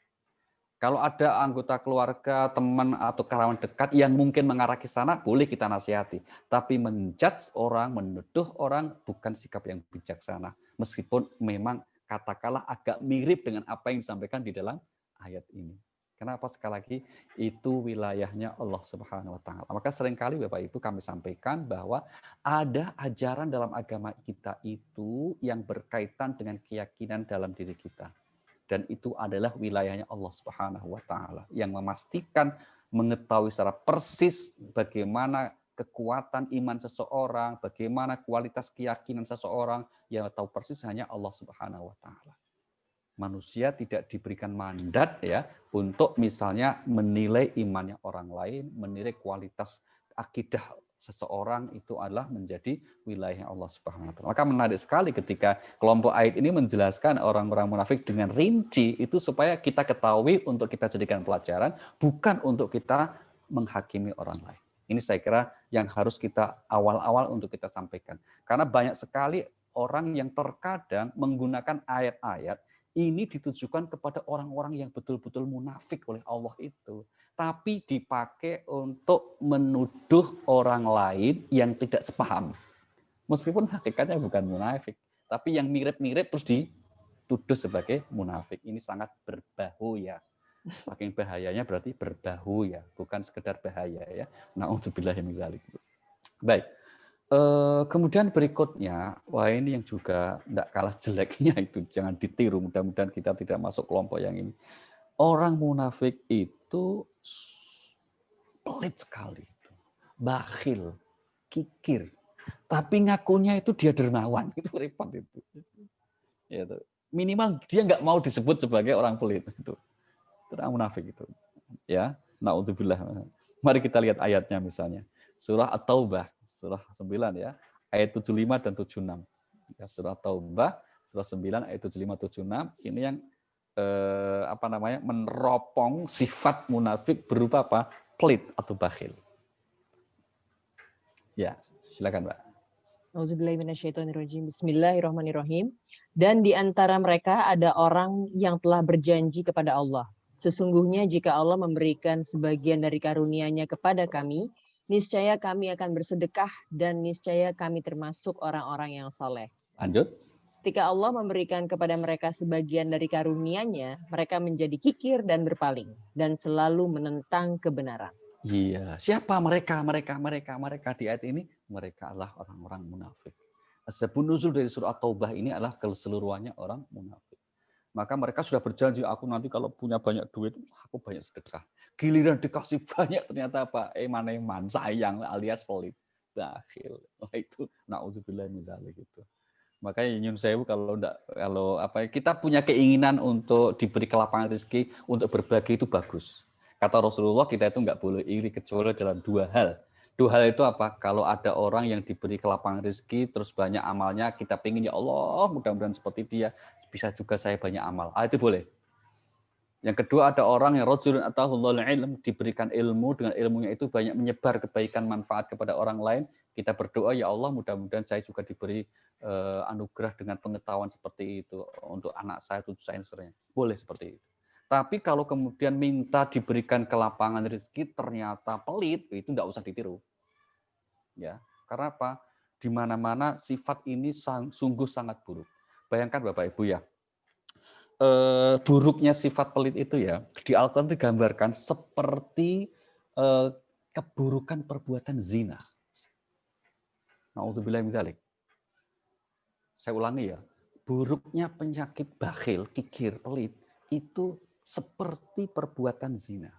Kalau ada anggota keluarga, teman, atau kawan dekat yang mungkin mengarah ke sana, boleh kita nasihati. Tapi menjudge orang, menuduh orang, bukan sikap yang bijaksana. Meskipun memang katakanlah agak mirip dengan apa yang disampaikan di dalam ayat ini. Kenapa? Sekali lagi, itu wilayahnya Allah Subhanahu wa taala. Maka seringkali Bapak Ibu kami sampaikan bahwa ada ajaran dalam agama kita itu yang berkaitan dengan keyakinan dalam diri kita. Dan itu adalah wilayahnya Allah Subhanahu wa taala yang memastikan mengetahui secara persis bagaimana kekuatan iman seseorang, bagaimana kualitas keyakinan seseorang, yang tahu persis hanya Allah Subhanahu wa taala. Manusia tidak diberikan mandat ya untuk misalnya menilai imannya orang lain, menilai kualitas akidah seseorang, itu adalah menjadi wilayah Allah Subhanahu wa taala. Maka menarik sekali ketika kelompok ayat ini menjelaskan orang-orang munafik dengan rinci, itu supaya kita ketahui untuk kita jadikan pelajaran, bukan untuk kita menghakimi orang lain. Ini saya kira yang harus kita awal-awal untuk kita sampaikan. Karena banyak sekali orang yang terkadang menggunakan ayat-ayat ini ditujukan kepada orang-orang yang betul-betul munafik oleh Allah itu. Tapi dipakai untuk menuduh orang lain yang tidak sepaham. Meskipun hakikatnya bukan munafik, tapi yang mirip-mirip terus dituduh sebagai munafik. Ini sangat berbahaya. Saking bahayanya berarti berbahaya, bukan sekedar bahaya ya. Na'udzubillah min dzalik. Baik. Kemudian berikutnya, wah ini yang juga tidak kalah jeleknya itu, jangan ditiru, mudah-mudahan kita tidak masuk kelompok yang ini. Orang munafik itu pelit sekali, bakhil, kikir, tapi ngakunya itu dia dermawan, itu repot itu. Ya, itu. Minimal dia nggak mau disebut sebagai orang pelit itu orang munafik itu. Ya, naudzubillah. Mari kita lihat ayatnya misalnya, surah At-Taubah, surah 9 ya, ayat 75 dan 76. Ya, surah Taubah, surah 9 ayat 75-76, ini yang meneropong sifat munafik berupa apa? Pelit atau bakhil. Ya, silakan Mbak. Auzubillahiminasyaitonirrajim. Bismillahirrahmanirrahim. Dan di antara mereka ada orang yang telah berjanji kepada Allah. Sesungguhnya jika Allah memberikan sebagian dari karunia-Nya kepada kami, niscaya kami akan bersedekah dan niscaya kami termasuk orang-orang yang soleh. Lanjut. Ketika Allah memberikan kepada mereka sebagian dari karunia-Nya, mereka menjadi kikir dan berpaling dan selalu menentang kebenaran. Iya, siapa mereka di ayat ini? Mereka adalah orang-orang munafik. Asbabun nuzul dari surah At-Taubah ini adalah keseluruhannya orang munafik. Maka mereka sudah berjanji, aku nanti kalau punya banyak duit, aku banyak sedekah. Giliran dikasih banyak ternyata apa? Eman-eman, sayang alias pelit. Bakhil. Wah itu naudzubillah min dzalik gitu. Makanya nyun sewu kita punya keinginan untuk diberi kelapangan rezeki, untuk berbagi itu bagus. Kata Rasulullah, kita itu nggak boleh iri kecuali dalam dua hal. Dua hal itu apa? Kalau ada orang yang diberi kelapangan rezeki, terus banyak amalnya, kita pingin ya Allah, mudah-mudahan seperti dia, bisa juga saya banyak amal. Itu boleh. Yang kedua ada orang yang rajulun atahullahul ilm, diberikan ilmu, dengan ilmunya itu banyak menyebar kebaikan manfaat kepada orang lain. Kita berdoa ya Allah mudah-mudahan saya juga diberi anugerah dengan pengetahuan seperti itu untuk anak saya, cucu saya, seterusnya. Boleh seperti itu. Tapi kalau kemudian minta diberikan kelapangan rezeki ternyata pelit, itu enggak usah ditiru. Ya, karena apa? Di mana-mana sifat ini sungguh sangat buruk. Bayangkan Bapak Ibu ya, buruknya sifat pelit itu ya, di Al-Quran digambarkan seperti keburukan perbuatan zina. Na'udzubillah min dzalik. Saya ulangi ya, buruknya penyakit bakhil, kikir, pelit, itu seperti perbuatan zina.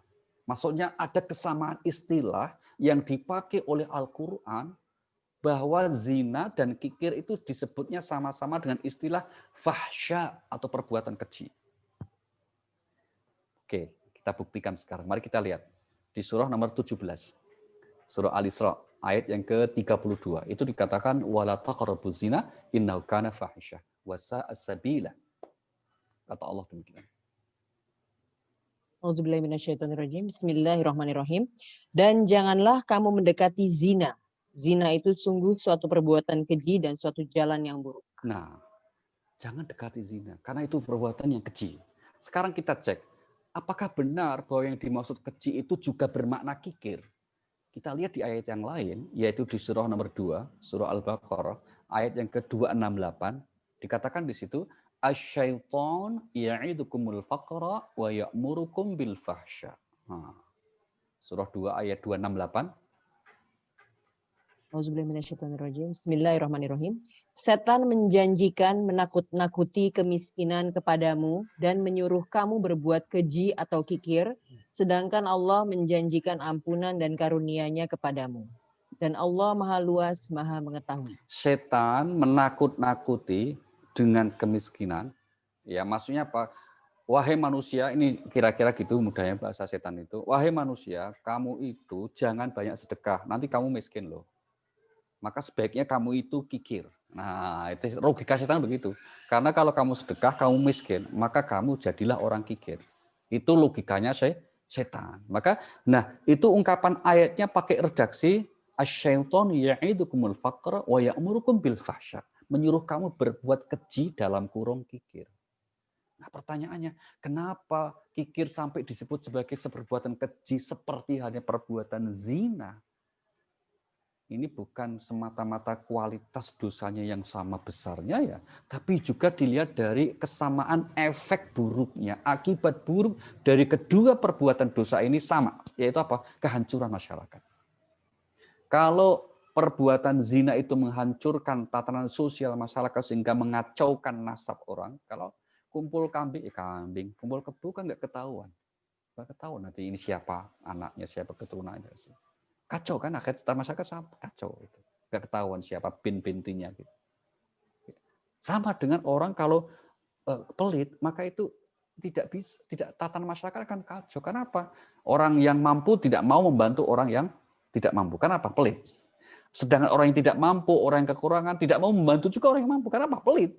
Maksudnya ada kesamaan istilah yang dipakai oleh Al-Quran bahwa zina dan kikir itu disebutnya sama-sama dengan istilah fahsya atau perbuatan keji. Oke, kita buktikan sekarang. Mari kita lihat di surah nomor 17. Surah Al-Isra ayat yang ke-32. Itu dikatakan wala taqrabuz zina innahu kana fahisyah wa sa'a sabila. Kata Allah demikian. Auzubillahiminasyaitonirrajim. Bismillahirrahmanirrahim. Dan janganlah kamu mendekati zina. Zina itu sungguh suatu perbuatan keji dan suatu jalan yang buruk. Nah, jangan dekati zina, karena itu perbuatan yang keji. Sekarang kita cek, apakah benar bahwa yang dimaksud keji itu juga bermakna kikir? Kita lihat di ayat yang lain, yaitu di surah nomor 2, surah Al-Baqarah, ayat yang ke-268, dikatakan di situ, asyaiton ya'idukumul faqra wa ya'murukum bil fahsya. Surah 2 ayat 268. Auzubillahiminasyaitonirrajim. Bismillahirrahmanirrahim. Setan menjanjikan menakut-nakuti kemiskinan kepadamu dan menyuruh kamu berbuat keji atau kikir, sedangkan Allah menjanjikan ampunan dan karunia-Nya kepadamu. Dan Allah Maha Luas, Maha Mengetahui. Setan menakut-nakuti dengan kemiskinan. Ya, maksudnya apa? Wahai manusia, ini kira-kira gitu mudahnya bahasa setan itu. Wahai manusia, kamu itu jangan banyak sedekah, nanti kamu miskin loh. Maka sebaiknya kamu itu kikir. Nah, itu logika setan begitu. Karena kalau kamu sedekah, kamu miskin, maka kamu jadilah orang kikir. Itu logikanya setan. Maka, nah itu ungkapan ayatnya pakai redaksi asy-syaiton ya'idukumul faqra wa ya'murukum bil fahsya. Menyuruh kamu berbuat keji dalam kurung kikir. Nah pertanyaannya, kenapa kikir sampai disebut sebagai perbuatan keji seperti halnya perbuatan zina? Ini bukan semata-mata kualitas dosanya yang sama besarnya ya, tapi juga dilihat dari kesamaan efek buruknya, akibat buruk dari kedua perbuatan dosa ini sama, yaitu apa? Kehancuran masyarakat. Kalau perbuatan zina itu menghancurkan tatanan sosial masyarakat sehingga mengacaukan nasab orang, kalau kumpul kambing, kumpul kebu kan nggak ketahuan. Nggak ketahuan nanti ini siapa anaknya, siapa keturunannya. Kacau kan, akhirnya masyarakat kacau. Nggak ketahuan siapa bin-bintinya. Gitu. Sama dengan orang kalau pelit, maka itu tidak tatanan masyarakat akan kacau. Kenapa? Orang yang mampu tidak mau membantu orang yang tidak mampu. Kenapa? Pelit. Sedangkan orang yang tidak mampu, orang yang kekurangan, tidak mau membantu juga orang yang mampu. Kenapa? Pelit.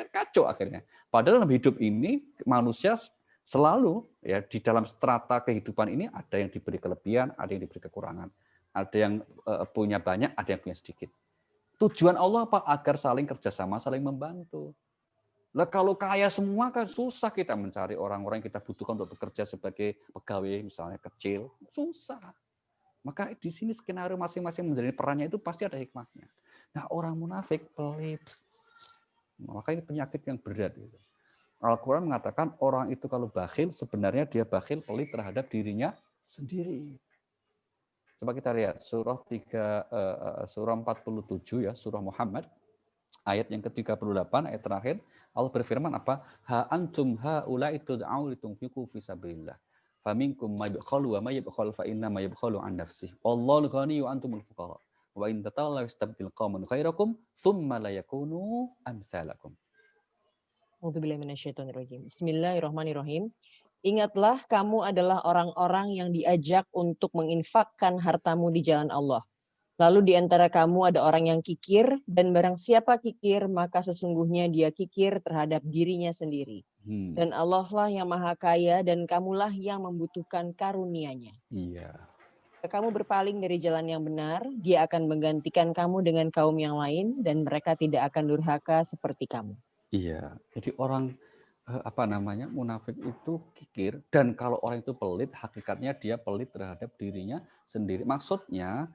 Kacau akhirnya. Padahal dalam hidup ini, manusia selalu ya di dalam strata kehidupan ini ada yang diberi kelebihan, ada yang diberi kekurangan. Ada yang punya banyak, ada yang punya sedikit. Tujuan Allah apa? Agar saling kerjasama, saling membantu. Nah, kalau kaya semua kan susah kita mencari orang-orang yang kita butuhkan untuk bekerja sebagai pegawai, misalnya kecil. Susah. Maka di sini skenario masing-masing menjalani perannya itu pasti ada hikmahnya. Nah, orang munafik pelit. Maka ini penyakit yang berat. Gitu. Al-Quran mengatakan orang itu kalau bakhil, sebenarnya dia bakhil pelit terhadap dirinya sendiri. Coba kita lihat surah 47 ya, surah Muhammad, ayat yang ke-38, ayat terakhir, Allah berfirman apa? Ha antum haula'i tud'au litunfiqu fi sabilillah. Faminkum may yabkhalu wa may yabkhal fa inna may yabkhalu an nafsihi. Wallahu ghaniyyu wa antumul fuqara. Wa in tatawallaw yastabdil qauman ghairakum tsumma la yakunu amsalakum. Bismillahirrahmanirrahim. Ingatlah kamu adalah orang-orang yang diajak untuk menginfakkan hartamu di jalan Allah. Lalu di antara kamu ada orang yang kikir, dan barang siapa kikir, maka sesungguhnya dia kikir terhadap dirinya sendiri. Dan Allah lah yang maha kaya, dan kamulah yang membutuhkan karunia-Nya. Iya. Jika kamu berpaling dari jalan yang benar, dia akan menggantikan kamu dengan kaum yang lain, dan mereka tidak akan durhaka seperti kamu. Iya, jadi orang munafik itu kikir, dan kalau orang itu pelit, hakikatnya dia pelit terhadap dirinya sendiri. Maksudnya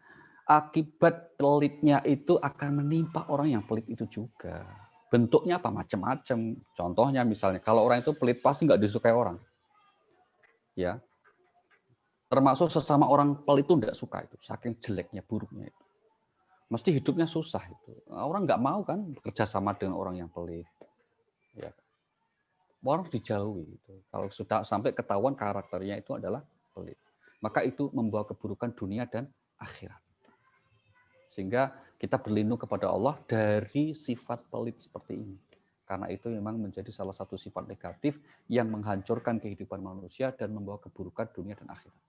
akibat pelitnya itu akan menimpa orang yang pelit itu juga. Bentuknya apa? Macam-macam. Contohnya misalnya kalau orang itu pelit pasti nggak disukai orang. Ya, termasuk sesama orang pelit itu nggak suka itu, saking jeleknya, buruknya itu. Mesti hidupnya susah itu. Orang nggak mau kan bekerja sama dengan orang yang pelit. Ya. Orang dijauhi itu. Kalau sudah sampai ketahuan karakternya itu adalah pelit, maka itu membawa keburukan dunia dan akhirat. Sehingga kita berlindung kepada Allah dari sifat pelit seperti ini. Karena itu memang menjadi salah satu sifat negatif yang menghancurkan kehidupan manusia dan membawa keburukan dunia dan akhirat.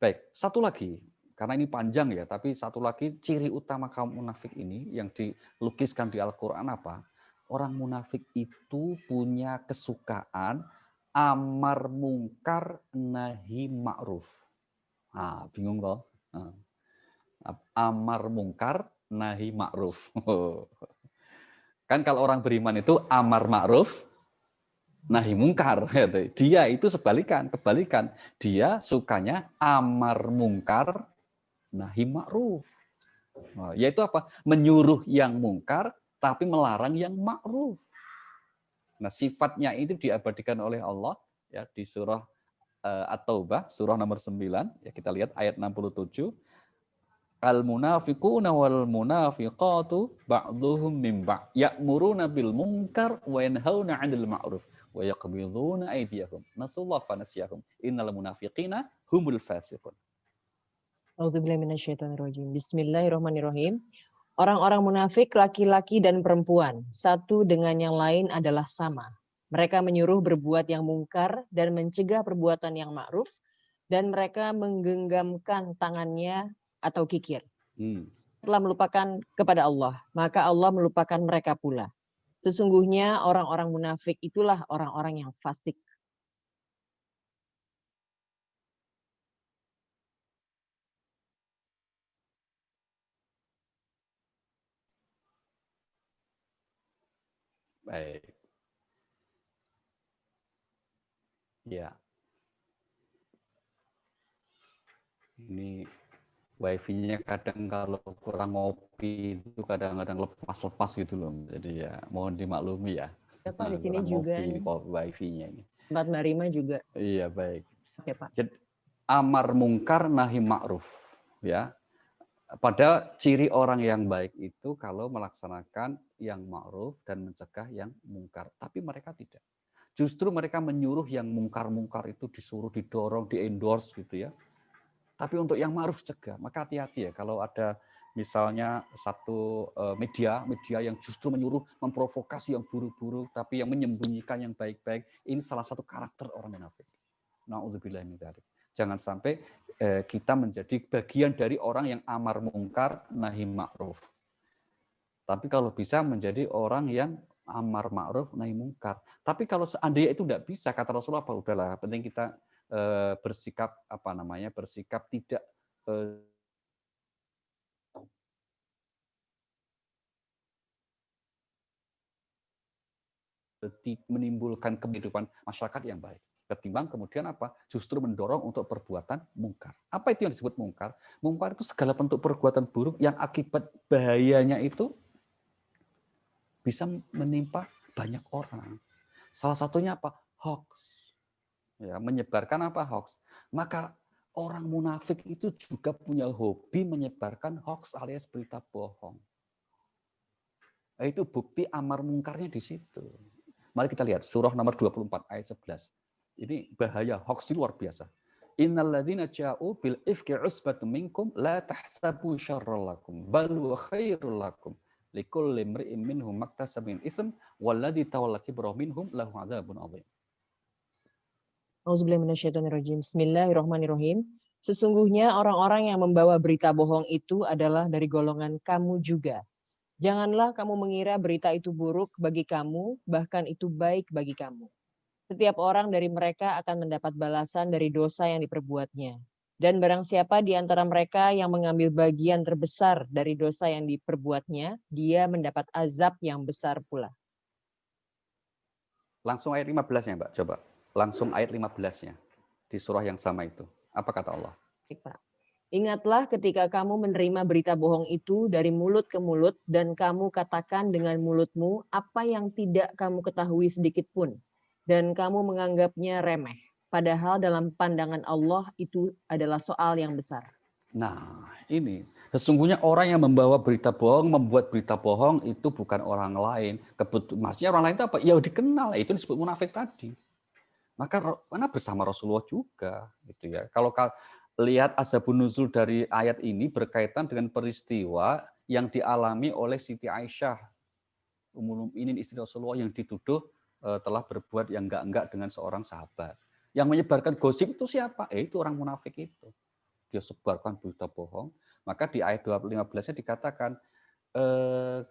Baik, satu lagi, karena ini panjang ya, tapi satu lagi ciri utama kaum munafik ini yang dilukiskan di Al-Quran apa? Orang munafik itu punya kesukaan amar mungkar nahi ma'ruf. Nah, bingung loh. Amar mungkar nahi ma'ruf. Kan kalau orang beriman itu amar ma'ruf nahi mungkar. Dia itu kebalikan. Dia sukanya amar mungkar nahi ma'ruf. Yaitu apa? Menyuruh yang mungkar tapi melarang yang ma'ruf. Nah, sifatnya itu diabadikan oleh Allah ya di surah At-Taubah, surah nomor 9, ya kita lihat ayat 67. Al-munafiquna wal munafiqatu ba'dhuhum min ba'd ya'muruna bil munkar wa yanhauna 'anil ma'ruf wa yaqbiduna aydiyahum. Nasallahu fa nasiyahum. Innal munafiqina humul fasiqun. A'udzubillahi minasyaitonirrajim. Bismillahirrahmanirrahim. Orang-orang munafik laki-laki dan perempuan, satu dengan yang lain adalah sama. Mereka menyuruh berbuat yang mungkar dan mencegah perbuatan yang ma'ruf, dan mereka menggenggamkan tangannya atau kikir. Setelah melupakan kepada Allah, maka Allah melupakan mereka pula. Sesungguhnya orang-orang munafik itulah orang-orang yang fasik. Baik. Ya. Ini wifi-nya kadang kalau kurang ngopi itu kadang-kadang lepas-lepas gitu loh. Jadi ya mohon dimaklumi ya. Ya Pak, di sini juga wifi-nya ini. Tempat Mbak Rima juga. Iya, baik. Oke, Pak. Jadi, amar mungkar nahi ma'ruf ya. Pada ciri orang yang baik itu kalau melaksanakan yang ma'ruf dan mencegah yang mungkar. Tapi mereka tidak. Justru mereka menyuruh yang mungkar-mungkar itu disuruh, didorong, di-endorse gitu ya. Tapi untuk yang ma'ruf cegah. Maka hati-hati ya kalau ada misalnya satu media yang justru menyuruh memprovokasi yang buruk-buruk tapi yang menyembunyikan yang baik-baik. Ini salah satu karakter orang munafik. Na'udzubillah min dzalik. Jangan sampai kita menjadi bagian dari orang yang amar mungkar nahi ma'ruf. Tapi kalau bisa menjadi orang yang amar ma'ruf nahi mungkar. Tapi kalau seandainya itu tidak bisa, kata Rasulullah, udahlah, penting kita bersikap bersikap tidak menimbulkan kehidupan masyarakat yang baik. Ketimbang kemudian justru mendorong untuk perbuatan mungkar. Apa itu yang disebut mungkar? Mungkar itu segala bentuk perbuatan buruk yang akibat bahayanya itu bisa menimpa banyak orang. Salah satunya apa? Hoax. Ya, menyebarkan apa? Hoax. Maka orang munafik itu juga punya hobi menyebarkan hoax alias berita bohong. Nah, itu bukti amar mungkarnya di situ. Mari kita lihat surah nomor 24 ayat 11. Ini bahaya hoax itu luar biasa. Innalladzina ja'u bil ifki usbatun minkum la tahsabu syarran lakum bal huwa khairul lakum likulli imri'in minhum maktasaba min itsm walladzi tawalla kibrahu minhum lahu 'adzabun 'adzim. Auzubillahi minasyaitonirrajim. Bismillahirrahmanirrahim. Sesungguhnya orang-orang yang membawa berita bohong itu adalah dari golongan kamu juga. Janganlah kamu mengira berita itu buruk bagi kamu, bahkan itu baik bagi kamu. Setiap orang dari mereka akan mendapat balasan dari dosa yang diperbuatnya. Dan barang siapa di antara mereka yang mengambil bagian terbesar dari dosa yang diperbuatnya, dia mendapat azab yang besar pula. Langsung ayat 15-nya, Mbak, coba. Langsung ayat 15-nya di surah yang sama itu. Apa kata Allah? Baik, Pak. Ingatlah ketika kamu menerima berita bohong itu dari mulut ke mulut dan kamu katakan dengan mulutmu apa yang tidak kamu ketahui sedikit pun dan kamu menganggapnya remeh. Padahal dalam pandangan Allah itu adalah soal yang besar. Nah, ini sesungguhnya orang yang membawa berita bohong, membuat berita bohong itu bukan orang lain. Maksudnya orang lain itu apa? Ya dikenal, itu disebut munafik tadi. Maka karena bersama Rasulullah juga, gitu ya. Kalau lihat asbabun nuzul dari ayat ini berkaitan dengan peristiwa yang dialami oleh Siti Aisyah, Ummul Mukminin istri Rasulullah yang dituduh telah berbuat yang enggak dengan seorang sahabat. Yang menyebarkan gosip itu siapa? Itu orang munafik itu. Dia sebarkan berita bohong. Maka di ayat 15-nya dikatakan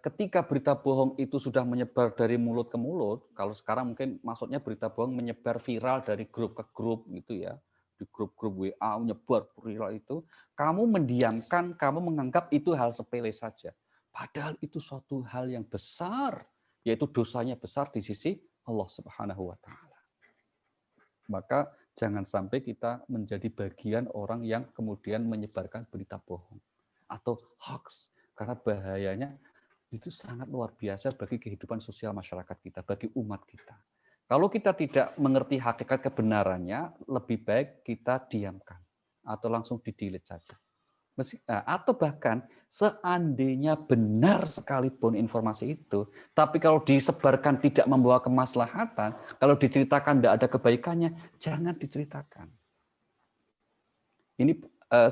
ketika berita bohong itu sudah menyebar dari mulut ke mulut, kalau sekarang mungkin maksudnya berita bohong menyebar viral dari grup ke grup gitu ya, di grup-grup WA menyebar viral itu, kamu mendiamkan, kamu menganggap itu hal sepele saja. Padahal itu suatu hal yang besar, yaitu dosanya besar di sisi Allah Subhanahu wa taala. Maka jangan sampai kita menjadi bagian orang yang kemudian menyebarkan berita bohong atau hoax. Karena bahayanya itu sangat luar biasa bagi kehidupan sosial masyarakat kita, bagi umat kita. Kalau kita tidak mengerti hakikat kebenarannya, lebih baik kita diamkan atau langsung di-delete saja. Atau bahkan seandainya benar sekalipun informasi itu, tapi kalau disebarkan tidak membawa kemaslahatan, kalau diceritakan tidak ada kebaikannya, jangan diceritakan. Ini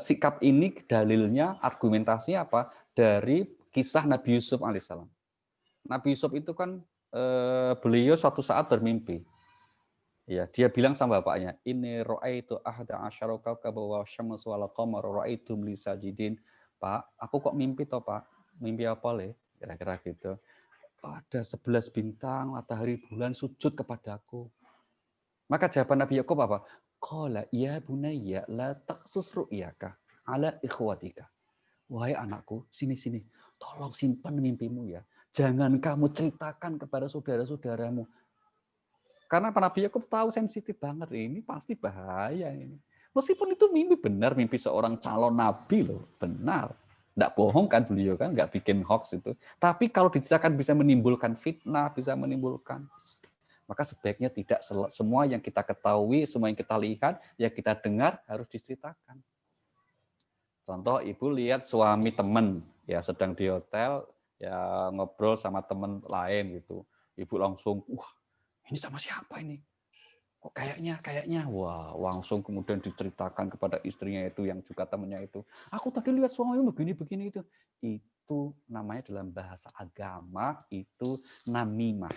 sikap ini dalilnya, argumentasinya apa? Dari kisah Nabi Yusuf alaihissalam. Nabi Yusuf itu kan beliau suatu saat bermimpi. Ya, dia bilang sama bapaknya, ini ra'aitu ahada asyara kaukaba wa syamsa wal qamara ra'aitum li sajidin. Pak, aku kok mimpi toh, Pak? Mimpi apa le? Kira-kira gitu. Ada 11 bintang, matahari, bulan sujud kepadaku. Maka jawaban Nabi Yakub apa? Qala ya bunayya la taqsus ru'yaka ala ikhwatika. Wahai anakku, sini-sini. Tolong simpan mimpimu ya. Jangan kamu ceritakan kepada saudara-saudaramu. Karena Nabi Yakub tahu sensitif banget, ini pasti bahaya ini. Meskipun itu mimpi benar, mimpi seorang calon nabi loh, benar. Nggak bohong kan beliau kan, nggak bikin hoax itu. Tapi kalau diceritakan bisa menimbulkan fitnah, bisa menimbulkan. Maka sebaiknya tidak semua yang kita ketahui, semua yang kita lihat, yang kita dengar harus diceritakan. Contoh, ibu lihat suami teman ya sedang di hotel, ya ngobrol sama teman lain gitu. Ibu langsung, wah, ini sama siapa ini? Kok kayaknya, wah, langsung kemudian diceritakan kepada istrinya itu yang juga temannya itu. Aku tadi lihat suamimu begini itu. Itu namanya dalam bahasa agama itu namimah.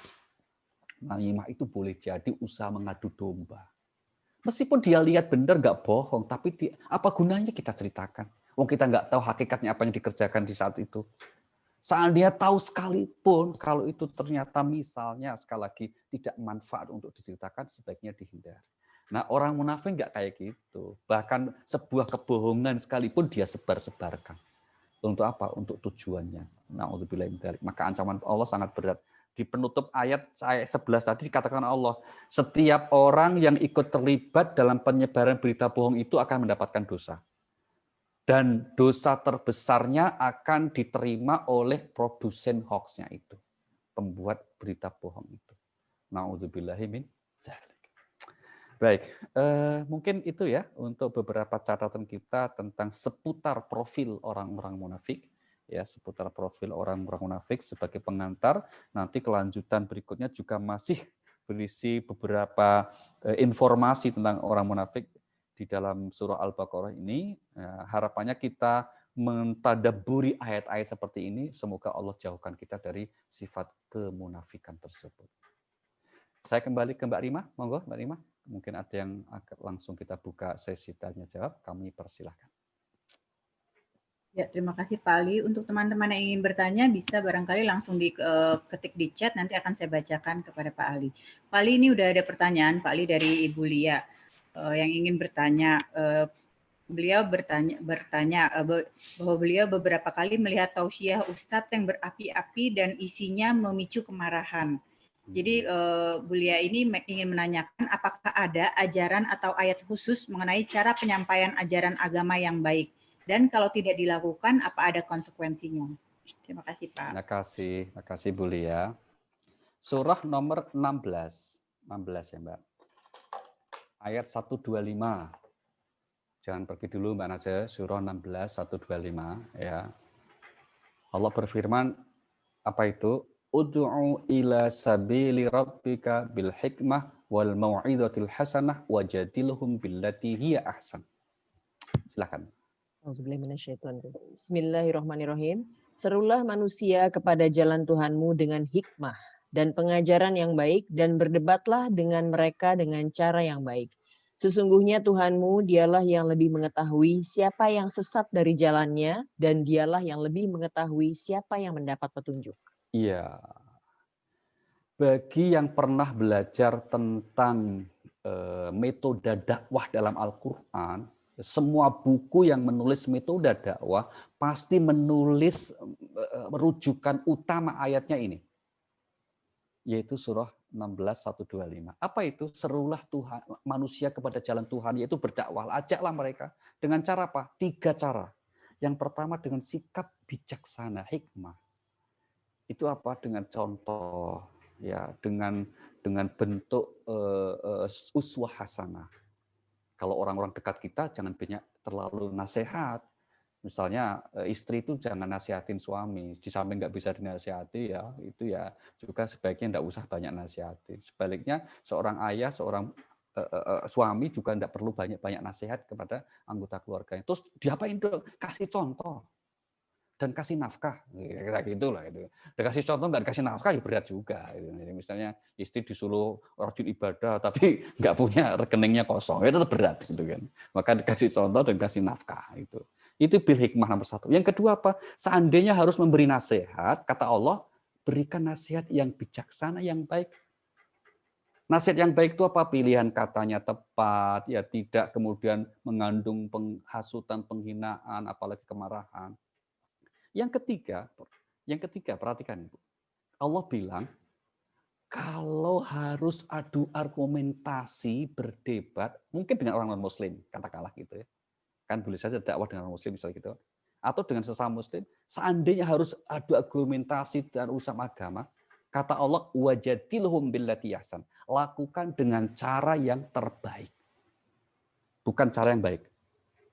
Namimah itu boleh jadi usaha mengadu domba. Meskipun dia lihat benar nggak bohong, tapi apa gunanya kita ceritakan? Wong kita nggak tahu hakikatnya apa yang dikerjakan di saat itu. Saat dia tahu sekalipun kalau itu ternyata misalnya sekali lagi tidak manfaat untuk diceritakan, sebaiknya dihindari. Nah, orang munafik nggak kayak gitu. Bahkan sebuah kebohongan sekalipun dia sebar-sebarkan. Untuk apa? Untuk tujuannya. Na'udzubillah min dzalik. Maka ancaman Allah sangat berat. Di penutup ayat 11 tadi dikatakan Allah, setiap orang yang ikut terlibat dalam penyebaran berita bohong itu akan mendapatkan dosa. Dan dosa terbesarnya akan diterima oleh produsen hoax-nya itu. pembuat berita bohong itu. Na'udzubillahi min dzalik. Baik, mungkin itu ya untuk beberapa catatan kita tentang seputar profil orang-orang munafik. Ya, seputar profil orang-orang munafik sebagai pengantar. Nanti kelanjutan berikutnya juga masih berisi beberapa informasi tentang orang munafik di dalam surah Al-Baqarah ini. Harapannya kita mentadabburi ayat-ayat seperti ini, semoga Allah jauhkan kita dari sifat kemunafikan tersebut. Saya kembali ke Mbak Rima, monggo Mbak Rima. Mungkin ada yang langsung kita buka sesi tanya jawab, kami persilahkan. Ya, terima kasih Pak Ali. Untuk teman-teman yang ingin bertanya bisa barangkali langsung diketik di chat, nanti akan saya bacakan kepada Pak Ali. Pak Ali, ini udah ada pertanyaan Pak Ali dari Ibu Lia yang ingin bertanya. Beliau bertanya bahwa beliau beberapa kali melihat tausiah Ustadz yang berapi-api dan isinya memicu kemarahan. Jadi Bu Lia ini ingin menanyakan apakah ada ajaran atau ayat khusus mengenai cara penyampaian ajaran agama yang baik, dan kalau tidak dilakukan apa ada konsekuensinya. Terima kasih Pak. Terima kasih Bu Lia. Surah nomor 16 ya Mbak. Ayat 125. Jangan pergi dulu Mbak Naja, surah 16 125 ya. Allah berfirman, apa itu? Ud'u ila sabili rabbika bil hikmah wal mau'izatil hasanah wajadilhum billati hiya ahsan. Silakan. Bismillahirrahmanirrahim. Serulah manusia kepada jalan Tuhanmu dengan hikmah dan pengajaran yang baik, dan berdebatlah dengan mereka dengan cara yang baik. Sesungguhnya Tuhanmu dialah yang lebih mengetahui siapa yang sesat dari jalannya, dan dialah yang lebih mengetahui siapa yang mendapat petunjuk. Iya. Bagi yang pernah belajar tentang metode dakwah dalam Al-Quran, semua buku yang menulis metode dakwah pasti menulis rujukan utama ayatnya ini, yaitu surah 16 125. Apa itu? Serulah Tuhan manusia kepada jalan Tuhan, yaitu berdakwah. Ajaklah mereka dengan cara apa? 3 cara. Yang pertama dengan sikap bijaksana, hikmah. Itu apa? Dengan contoh, ya, dengan bentuk uswah hasanah. Kalau orang-orang dekat kita jangan banyak terlalu nasihat. Misalnya istri itu jangan nasihatin suami, di samping nggak bisa dinasihati ya, itu ya juga sebaiknya nggak usah banyak nasihati. Sebaliknya seorang ayah, seorang suami juga nggak perlu banyak-banyak nasihat kepada anggota keluarganya. Terus diapain dong? Kasih contoh dan kasih nafkah, kira gitu lah itu. Dan kasih contoh nggak dikasih nafkah ya berat juga. Misalnya istri disuruh rajin ibadah tapi nggak punya rekeningnya kosong, itu berat gitu kan. Maka dikasih contoh dan kasih nafkah itu. Itu bil hikmah nomor 1. Yang kedua apa? Seandainya harus memberi nasihat, kata Allah, berikan nasihat yang bijaksana, yang baik. Nasihat yang baik itu apa? Pilihan katanya tepat, ya tidak kemudian mengandung penghasutan, penghinaan, apalagi kemarahan. Yang ketiga, perhatikan Ibu. Allah bilang, kalau harus adu argumentasi, berdebat, mungkin dengan orang non-muslim, katakanlah gitu ya. Kan boleh saja dakwah dengan orang muslim misalnya gitu. Atau dengan sesama muslim, seandainya harus adu argumentasi dan urusan agama, kata Allah, wajadilhum billati ahsan. Lakukan dengan cara yang terbaik. Bukan cara yang baik.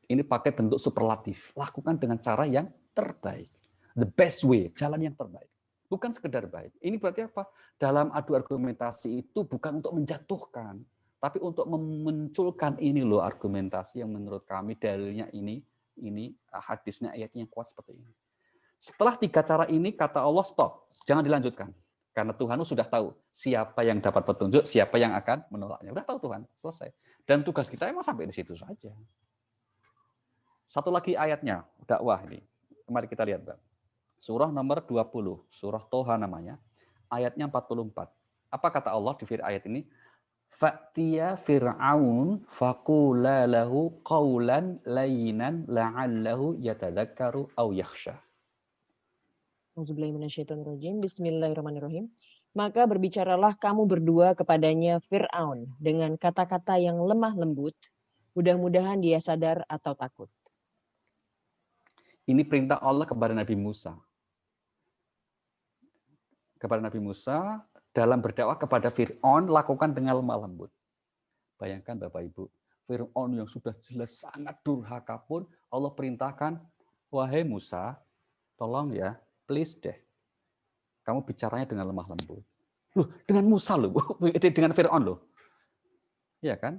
Ini pakai bentuk superlatif. Lakukan dengan cara yang terbaik. The best way, jalan yang terbaik. Bukan sekedar baik. Ini berarti apa? Dalam adu argumentasi itu bukan untuk menjatuhkan, tapi untuk memunculkan ini loh argumentasi yang menurut kami dalilnya ini hadisnya ayatnya yang kuat seperti ini. Setelah 3 cara ini kata Allah stop, jangan dilanjutkan. Karena Tuhan sudah tahu siapa yang dapat petunjuk, siapa yang akan menolaknya. Sudah tahu Tuhan, selesai. Dan tugas kita emang sampai di situ saja. Satu lagi ayatnya, dakwah ini. Mari kita lihat, Mbak. Surah nomor 20, surah Toha namanya, ayatnya 44. Apa kata Allah di ayat ini? Fa'tiya fir'aun faqula lahu qawlan layyinan la'allahu yatadzakkaru aw yakhsha. Bismillahirrahmanirrahim. Maka berbicaralah kamu berdua kepadanya Fir'aun dengan kata-kata yang lemah lembut, mudah-mudahan dia sadar atau takut. Ini perintah Allah kepada Nabi Musa. kepada Nabi Musa dalam berdakwah kepada Fir'aun lakukan dengan lemah lembut. Bayangkan Bapak Ibu, Fir'aun yang sudah jelas sangat durhaka pun Allah perintahkan, wahai Musa, tolong ya, please deh, kamu bicaranya dengan lemah lembut. Loh, dengan Musa loh, dengan Fir'aun loh. Iya kan?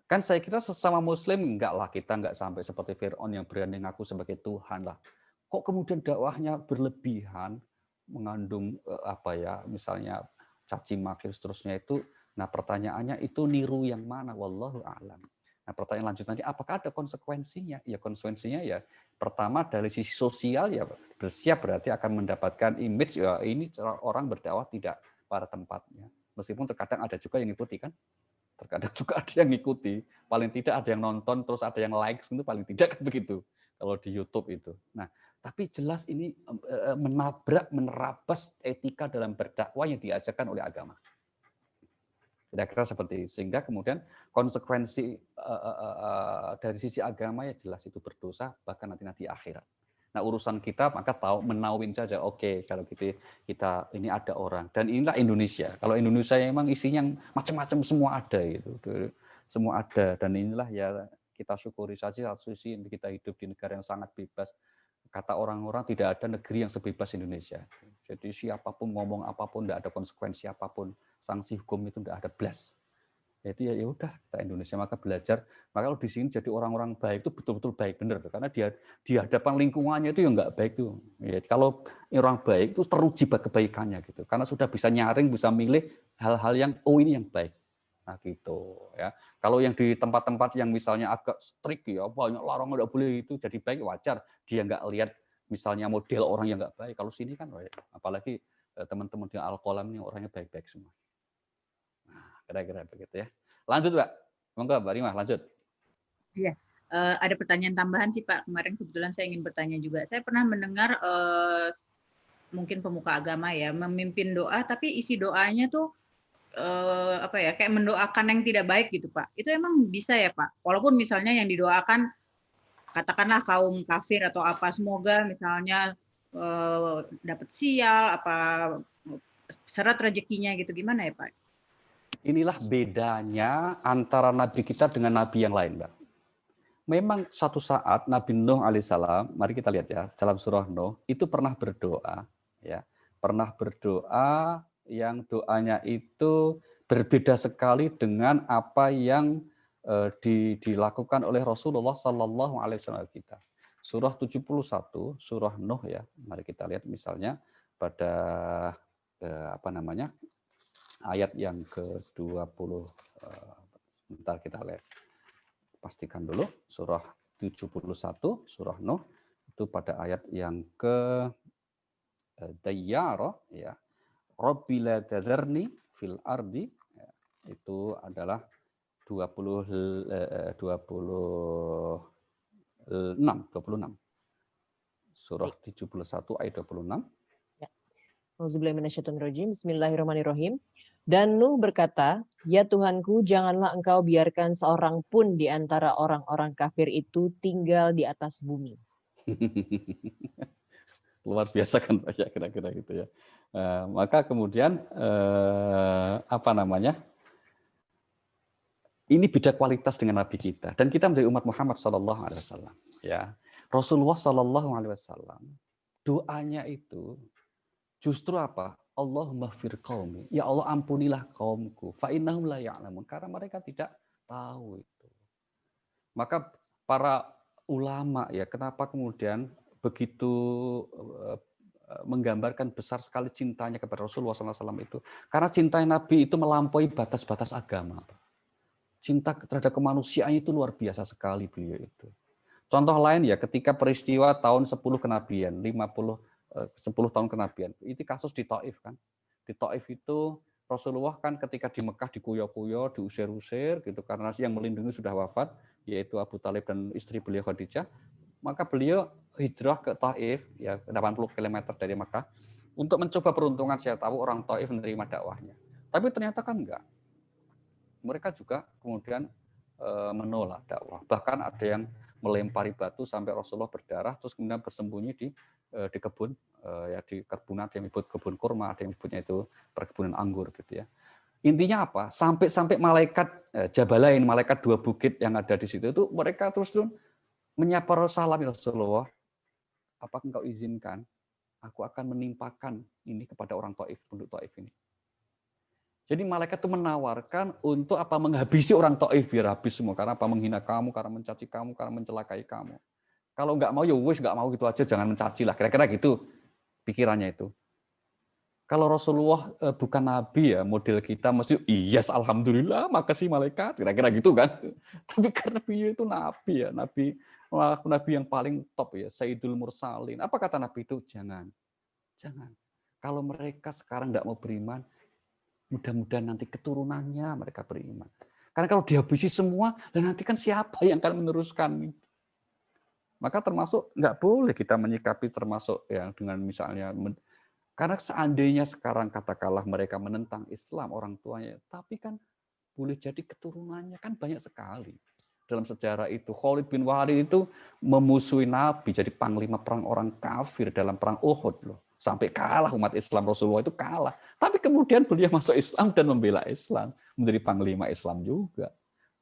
Kan saya kira sesama Muslim enggak lah, kita enggak sampai seperti Fir'aun yang berani ngaku sebagai Tuhan lah. Kok kemudian dakwahnya berlebihan, mengandung misalnya caci maki seterusnya itu. Nah pertanyaannya itu niru yang mana? Wallahu a'lam. Nah pertanyaan lanjutannya, apakah ada konsekuensinya? Ya konsekuensinya ya pertama dari sisi sosial ya bersiap berarti akan mendapatkan image ya ini orang berdakwah tidak pada tempatnya. Meskipun terkadang ada juga yang ikuti kan. Terkadang juga ada yang ngikuti, paling tidak ada yang nonton, terus ada yang likes, itu paling tidak kan begitu kalau di YouTube itu. Nah, tapi jelas ini menerabas etika dalam berdakwah yang diajarkan oleh agama. Kira-kira seperti itu. Sehingga kemudian konsekuensi dari sisi agama ya jelas itu berdosa, bahkan nanti di akhirat. Nah urusan kita maka tahu menauin saja. Oke, kalau kita ini ada orang dan inilah Indonesia. Kalau Indonesia memang isinya macam-macam semua ada gitu, semua ada dan inilah ya kita syukuri saja satu sisi kita hidup di negara yang sangat bebas. Kata orang-orang tidak ada negeri yang sebebas Indonesia. Jadi siapapun ngomong apapun tidak ada konsekuensi apapun, sanksi hukum itu tidak ada blast. Jadi ya udah kita Indonesia maka belajar. Maka kalau di sini jadi orang-orang baik itu betul-betul baik benar karena dia di hadapan lingkungannya itu yang nggak baik tuh. Ya, kalau orang baik itu teruji kebaikannya gitu. Karena sudah bisa nyaring, bisa milih hal-hal yang ini yang baik. Nah gitu ya. Kalau yang di tempat-tempat yang misalnya agak strict ya banyak larangan nggak boleh itu jadi baik wajar. Dia nggak lihat misalnya model orang yang nggak baik. Kalau sini kan apalagi teman-teman di Al-Qalam ini orangnya baik-baik semua. Kira-kira begitu ya. Lanjut, Pak. Monggo, Mbak Rima, lanjut. Iya, ada pertanyaan tambahan sih, Pak. Kemarin kebetulan saya ingin bertanya juga. Saya pernah mendengar mungkin pemuka agama ya memimpin doa, tapi isi doanya tuh kayak mendoakan yang tidak baik gitu, Pak. Itu emang bisa ya, Pak? Walaupun misalnya yang didoakan katakanlah kaum kafir atau apa, semoga misalnya dapat sial, apa syarat rezekinya gitu, gimana ya, Pak? Inilah bedanya antara nabi kita dengan nabi yang lain, Mbak. Memang suatu saat Nabi Nuh alaihissalam, mari kita lihat ya, dalam surah Nuh itu pernah berdoa, ya, pernah berdoa yang doanya itu berbeda sekali dengan apa yang dilakukan oleh Rasulullah Sallallahu Alaihi Wasallam kita. Surah 71, surah Nuh ya, mari kita lihat misalnya pada ayat yang ke-20, bentar kita lihat. Pastikan dulu, surah 71, surah Nuh, itu pada ayat yang ke Dayyara, ya. Rabbi la tadharni fil ardi, ya. Itu adalah 26. Surah 71 ayat 26. Bismillahirrahmanirrahim. Dan Nuh berkata, ya Tuhanku, janganlah engkau biarkan seorang pun di antara orang-orang kafir itu tinggal di atas bumi. Luar biasa kan Pak ya, kira-kira gitu ya. Maka kemudian ini beda kualitas dengan Nabi kita dan kita menjadi umat Muhammad Sallallahu Alaihi Wasallam. Ya, Rasulullah Sallallahu Alaihi Wasallam doanya itu justru apa? Allahumma fir qaumi. Ya Allah ampunilah kaumku. Fa innahum la ya'lamun. Karena mereka tidak tahu itu. Maka para ulama ya, kenapa kemudian begitu menggambarkan besar sekali cintanya kepada Rasulullah SAW itu? Karena cinta Nabi itu melampaui batas-batas agama. Cinta terhadap kemanusiaan itu luar biasa sekali beliau itu. Contoh lain ya, ketika peristiwa tahun 10 kenabian, 10 tahun kenabian. Itu kasus di Taif kan. Di Taif itu Rasulullah kan ketika di Mekah dikuyo-kuyo, diusir-usir gitu karena yang melindungi sudah wafat, yaitu Abu Talib dan istri beliau Khadijah. Maka beliau hijrah ke Taif ya 80 km dari Mekah untuk mencoba peruntungan, saya tahu orang Taif menerima dakwahnya. Tapi ternyata kan enggak. Mereka juga kemudian menolak dakwah. Bahkan ada yang melempari batu sampai Rasulullah berdarah terus kemudian bersembunyi di di kebun, ya di kebunan, ada yang menyebut kebun kurma, ada yang menyebutnya itu perkebunan anggur gitu ya. Intinya apa? Sampai malaikat Jabalain, malaikat dua bukit yang ada di situ itu mereka terus menyapa Rasulullah, ya Rasulullah, apakah engkau izinkan aku akan menimpakan ini kepada orang Taif, penduduk Taif ini. Jadi malaikat itu menawarkan untuk apa, menghabisi orang Taif biar habis semua, karena apa, menghina kamu, karena mencaci kamu, karena mencelakai kamu. Kalau nggak mau ya wis nggak mau gitu aja, jangan mencaci lah, kira-kira gitu pikirannya itu. Kalau Rasulullah bukan nabi ya, model kita mesti yes alhamdulillah, makasih malaikat, kira-kira gitu kan. Tapi karena beliau itu nabi ya, nabi yang paling top ya, Sayyidul Mursalin. Apa kata nabi itu? Jangan. Kalau mereka sekarang nggak mau beriman, mudah-mudahan nanti keturunannya mereka beriman. Karena kalau dihabisi semua, dan nanti kan siapa yang akan meneruskan? Maka termasuk nggak boleh kita menyikapi termasuk yang dengan misalnya, karena seandainya sekarang katakanlah mereka menentang Islam orang tuanya, tapi kan boleh jadi keturunannya kan banyak sekali. Dalam sejarah itu Khalid bin Walid itu memusuhi Nabi, jadi panglima perang orang kafir dalam perang Uhud loh. Sampai kalah umat Islam, Rasulullah itu kalah. Tapi kemudian beliau masuk Islam dan membela Islam, menjadi panglima Islam juga.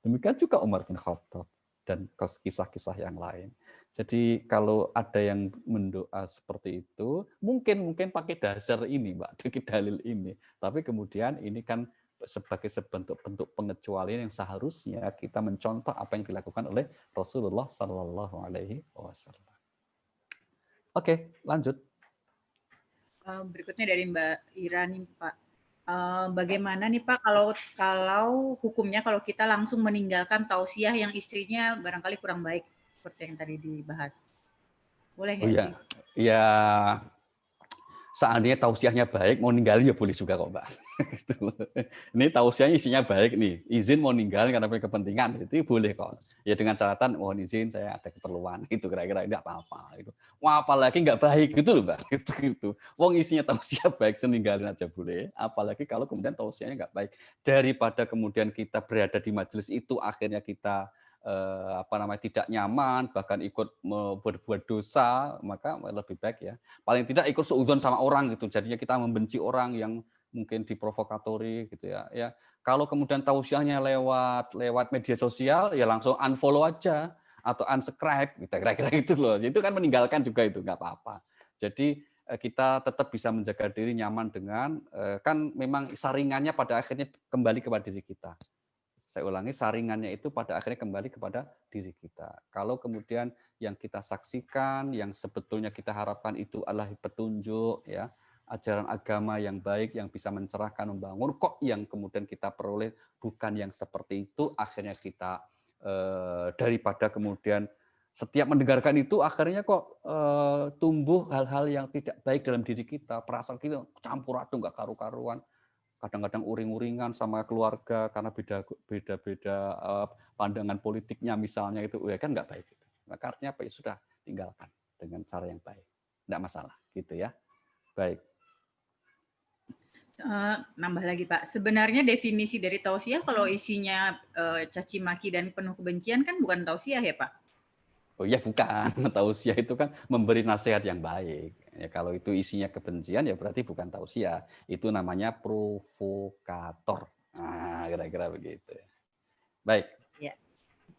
Demikian juga Umar bin Khattab dan kisah-kisah yang lain. Jadi kalau ada yang mendoa seperti itu, mungkin pakai dasar ini, Mbak, pakai dalil ini. Tapi kemudian ini kan sebagai bentuk pengecualian yang seharusnya kita mencontoh apa yang dilakukan oleh Rasulullah Sallallahu Alaihi Wasallam. Oke, lanjut. Berikutnya dari Mbak Ira nih, Pak. Bagaimana nih Pak kalau hukumnya kalau kita langsung meninggalkan tausiah yang istrinya barangkali kurang baik seperti yang tadi dibahas? Boleh nggak sih? Ya, seandainya tausiahnya baik, mau ninggalin ya boleh juga kok, Mbak. Ini tausiahnya isinya baik nih, izin mau ninggalin karena punya kepentingan, itu boleh kok. Ya dengan catatan mohon izin saya ada keperluan, itu kira-kira enggak apa-apa. Itu. Wah apalagi nggak baik gitu loh, Mbak. Gitu. Wong isinya tausiah baik, seninggalin aja boleh. Apalagi kalau kemudian tausiahnya nggak baik. Daripada kemudian kita berada di majelis itu akhirnya kita tidak nyaman, bahkan ikut berbuat dosa, maka lebih baik ya paling tidak ikut seudon sama orang gitu, jadinya kita membenci orang yang mungkin diprovokatori gitu ya. Kalau kemudian tausiahnya lewat media sosial ya langsung unfollow aja atau unsubscribe gitu, kira-kira gitu loh. Itu kan meninggalkan juga, itu nggak apa-apa. Jadi kita tetap bisa menjaga diri nyaman dengan kan memang saringannya pada akhirnya kembali kepada diri kita. Saya ulangi, saringannya itu pada akhirnya kembali kepada diri kita. Kalau kemudian yang kita saksikan, yang sebetulnya kita harapkan itu adalah petunjuk, ya, ajaran agama yang baik, yang bisa mencerahkan, membangun, kok yang kemudian kita peroleh bukan yang seperti itu, akhirnya kita daripada kemudian setiap mendengarkan itu, akhirnya kok tumbuh hal-hal yang tidak baik dalam diri kita, perasaan kita campur aduk, nggak karu-karuan, kadang-kadang uring-uringan sama keluarga karena beda-beda pandangan politiknya misalnya, itu ya kan nggak baik. Maka artinya apa ya, sudah tinggalkan dengan cara yang baik, nggak masalah gitu ya. Baik. Nambah lagi Pak, sebenarnya definisi dari tausiah kalau isinya caci maki dan penuh kebencian kan bukan tausiah ya Pak? Oh iya bukan, tausiah itu kan memberi nasihat yang baik. Ya, kalau itu isinya kebencian ya berarti bukan tausiah, itu namanya provokator. Nah, kira-kira begitu. Baik. Ya.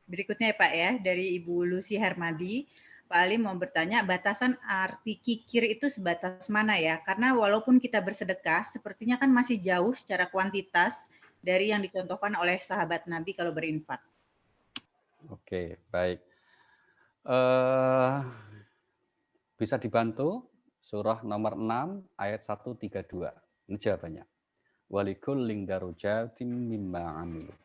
Berikutnya ya Pak ya, dari Ibu Lucy Hermadi, Pak Ali mau bertanya, batasan arti kikir itu sebatas mana ya? Karena walaupun kita bersedekah, sepertinya kan masih jauh secara kuantitas dari yang dicontohkan oleh sahabat Nabi kalau berinfak. Oke, baik. Bisa dibantu surah nomor 6 ayat 132. Ini jawabannya. Walikullin darujatim mimma amilu.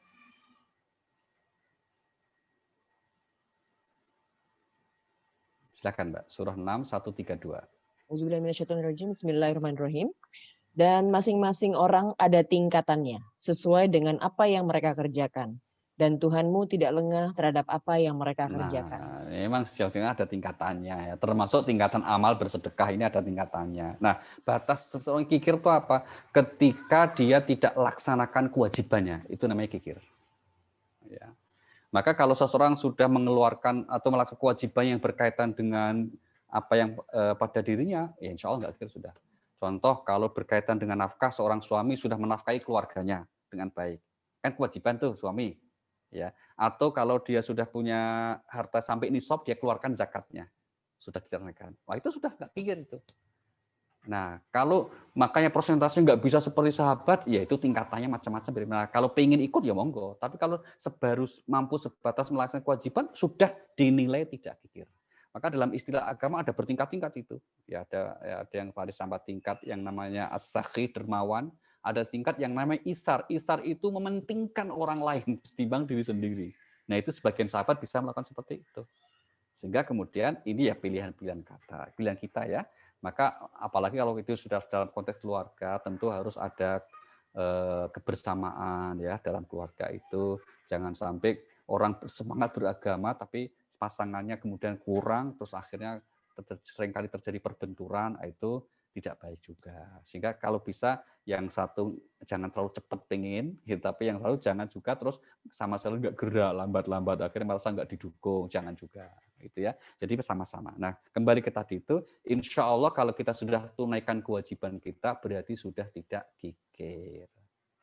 Silakan Mbak, surah 6 132. Bismillahirrahmanirrahim. Dan masing-masing orang ada tingkatannya sesuai dengan apa yang mereka kerjakan. Dan Tuhanmu tidak lengah terhadap apa yang mereka kerjakan. Nah, memang sejauh-jauhnya ada tingkatannya ya. Termasuk tingkatan amal bersedekah ini ada tingkatannya. Nah, batas seorang kikir itu apa? Ketika dia tidak laksanakan kewajibannya, itu namanya kikir. Ya. Maka kalau seseorang sudah mengeluarkan atau melakukan kewajiban yang berkaitan dengan apa yang pada dirinya, ya insya Allah nggak kikir sudah. Contoh kalau berkaitan dengan nafkah, seorang suami sudah menafkahi keluarganya dengan baik, kan kewajiban tuh suami, ya. Atau kalau dia sudah punya harta sampai nisab, dia keluarkan zakatnya, sudah ditunaikan. Wah itu sudah nggak kikir itu. Nah, kalau makanya persentase nggak bisa seperti sahabat, ya itu tingkatannya macam-macam. Nah, kalau pengen ikut ya monggo. Tapi kalau mampu sebatas melaksanakan kewajiban, sudah dinilai tidak kikir. Maka dalam istilah agama ada bertingkat-tingkat itu. Ya ada yang pada sampai tingkat yang namanya as-sakhi, dermawan. Ada tingkat yang namanya isar. Isar itu mementingkan orang lain timbang diri sendiri. Nah, itu sebagian sahabat bisa melakukan seperti itu. Sehingga kemudian ini ya pilihan-pilihan pilihan kita ya. Maka apalagi kalau itu sudah dalam konteks keluarga, tentu harus ada kebersamaan ya dalam keluarga itu. Jangan sampai orang semangat beragama tapi pasangannya kemudian kurang, terus akhirnya seringkali terjadi perbenturan, itu tidak baik juga. Sehingga kalau bisa yang satu jangan terlalu cepat pengen, gitu, tapi yang satu jangan juga terus sama sekali nggak gerak, lambat-lambat, akhirnya merasa nggak didukung, jangan juga. Gitu ya. Jadi bersama-sama. Nah, kembali ke tadi itu, insya Allah kalau kita sudah tunaikan kewajiban kita, berarti sudah tidak kikir.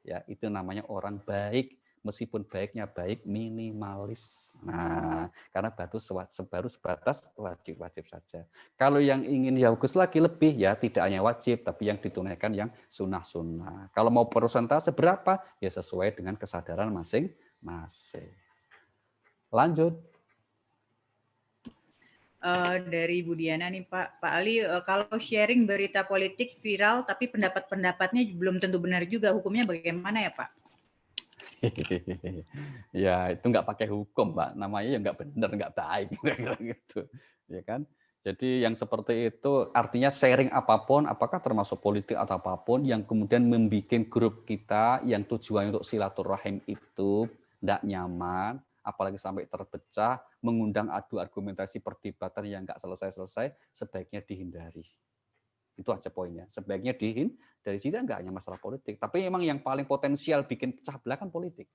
Ya, itu namanya orang baik, meskipun baiknya baik minimalis. Nah, karena baru sebatas wajib-wajib saja. Kalau yang ingin ya bagus lagi lebih, ya tidak hanya wajib, tapi yang ditunaikan yang sunnah-sunnah. Kalau mau persentase berapa, ya sesuai dengan kesadaran masing-masing. Lanjut. Dari Bu Diana nih Pak Ali, kalau sharing berita politik viral tapi pendapat-pendapatnya belum tentu benar juga, hukumnya bagaimana ya Pak? Ya itu nggak pakai hukum Pak, namanya ya nggak benar, nggak baik, gitu, ya kan? Jadi yang seperti itu artinya sharing apapun, apakah termasuk politik atau apapun yang kemudian membuat grup kita yang tujuannya untuk silaturahim itu tidak nyaman, apalagi sampai terpecah, mengundang adu argumentasi perdebatan yang nggak selesai-selesai, sebaiknya dihindari. Itu aja poinnya. Sebaiknya dari sini nggak hanya masalah politik, tapi memang yang paling potensial bikin pecah belah kan politik.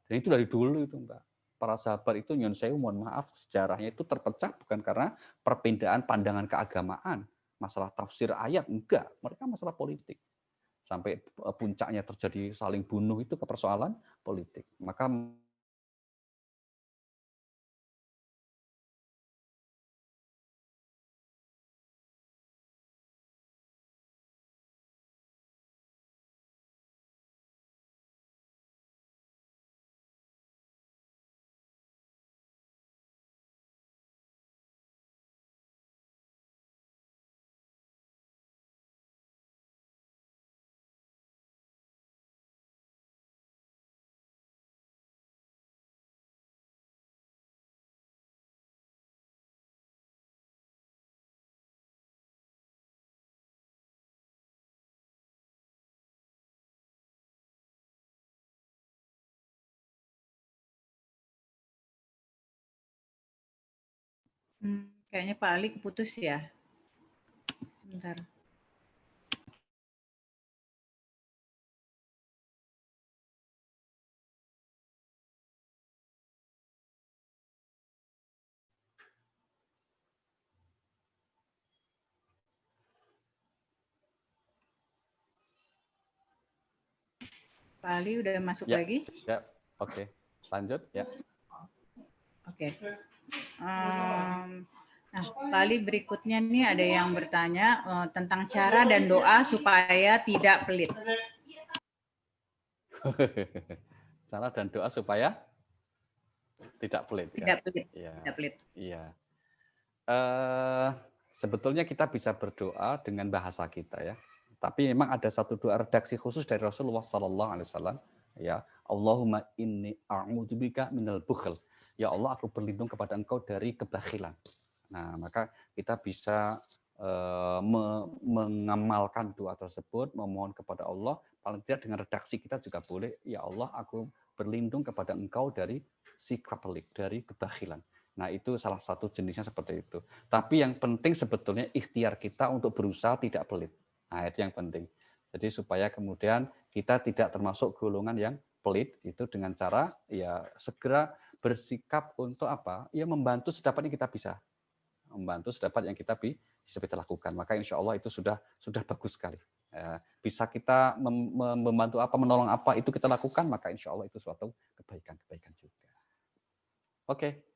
Dan itu dari dulu itu Mbak. Para sahabat itu nyun sewu, mohon maaf, sejarahnya itu terpecah bukan karena perbedaan pandangan keagamaan, masalah tafsir ayat, enggak. Mereka masalah politik. Sampai puncaknya terjadi saling bunuh itu ke persoalan politik. Maka Kayaknya Pak Ali keputus ya. Sebentar. Pak Ali udah masuk ya, lagi? Ya, oke. Lanjut ya. Oke. Nah, Pak Ali berikutnya nih ada yang bertanya tentang cara dan doa supaya tidak pelit. Cara dan doa supaya tidak pelit. Tidak pelit. Ya. Tidak pelit. Iya. Sebetulnya kita bisa berdoa dengan bahasa kita ya. Tapi memang ada satu doa redaksi khusus dari Rasulullah SAW. Ya, Allahumma inni a'udzubika minal bukhl. Ya Allah, aku berlindung kepada Engkau dari kebakhilan. Nah, maka kita bisa mengamalkan doa tersebut, memohon kepada Allah, paling tidak dengan redaksi kita juga boleh, ya Allah, aku berlindung kepada Engkau dari sikap pelit, dari kebakhilan. Nah, itu salah satu jenisnya seperti itu. Tapi yang penting sebetulnya ikhtiar kita untuk berusaha tidak pelit. Nah, itu yang penting. Jadi supaya kemudian kita tidak termasuk golongan yang pelit, itu dengan cara ya segera bersikap untuk apa? Ya membantu sedapatnya kita bisa. membantu sedapat yang kita bisa kita lakukan. Maka insya Allah itu sudah bagus sekali. Bisa kita membantu apa, menolong apa, itu kita lakukan, maka insya Allah itu suatu kebaikan juga. Oke.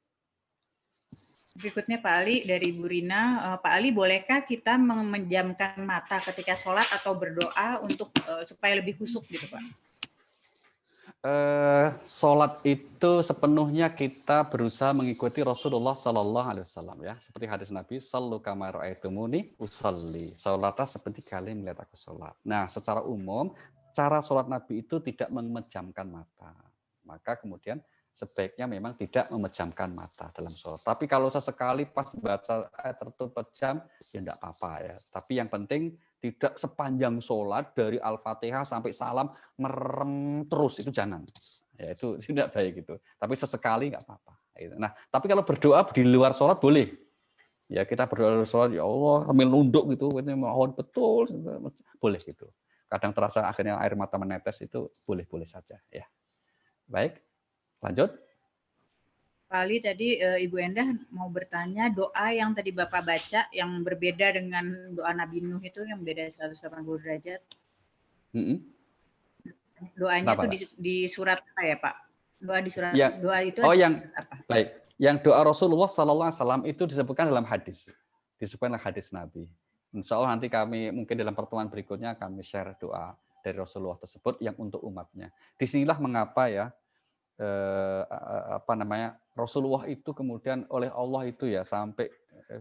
Berikutnya Pak Ali dari Ibu Rina. Pak Ali, bolehkah kita memejamkan mata ketika sholat atau berdoa untuk supaya lebih khusyuk gitu Pak? Sholat itu sepenuhnya kita berusaha mengikuti Rasulullah Sallallahu Alaihi Wasallam ya, seperti hadis Nabi, "Sallu kama ra'aitumuni usalli." Sholatlah seperti kalian melihat aku sholat. Nah, secara umum cara sholat Nabi itu tidak memejamkan mata. Maka kemudian sebaiknya memang tidak memejamkan mata dalam sholat. Tapi kalau sesekali pas baca ayat tertutup pejam, ya enggak apa-apa ya. Tapi yang penting tidak sepanjang sholat dari Al-Fatihah sampai salam merem terus, itu jangan. Ya itu tidak baik gitu. Tapi sesekali nggak apa-apa. Nah, tapi kalau berdoa di luar sholat boleh. Ya kita berdoa di luar sholat, ya Allah sambil nunduk gitu, ini mohon betul, boleh gitu. Kadang terasa akhirnya air mata menetes, itu boleh-boleh saja. Ya. Baik, lanjut. Pak Ali, tadi Ibu Endah mau bertanya, doa yang tadi Bapak baca yang berbeda dengan doa Nabi Nuh itu yang beda 180 derajat. Doanya itu di surat apa ya Pak? Doa di surat doa itu apa? Baik. Yang doa Rasulullah Sallallahu Alaihi Wasallam itu disebutkan dalam hadis. Disebutkan dalam hadis Nabi. Insya Allah nanti kami mungkin dalam pertemuan berikutnya kami share doa dari Rasulullah tersebut yang untuk umatnya. Disinilah mengapa ya Rasulullah itu kemudian oleh Allah itu ya sampai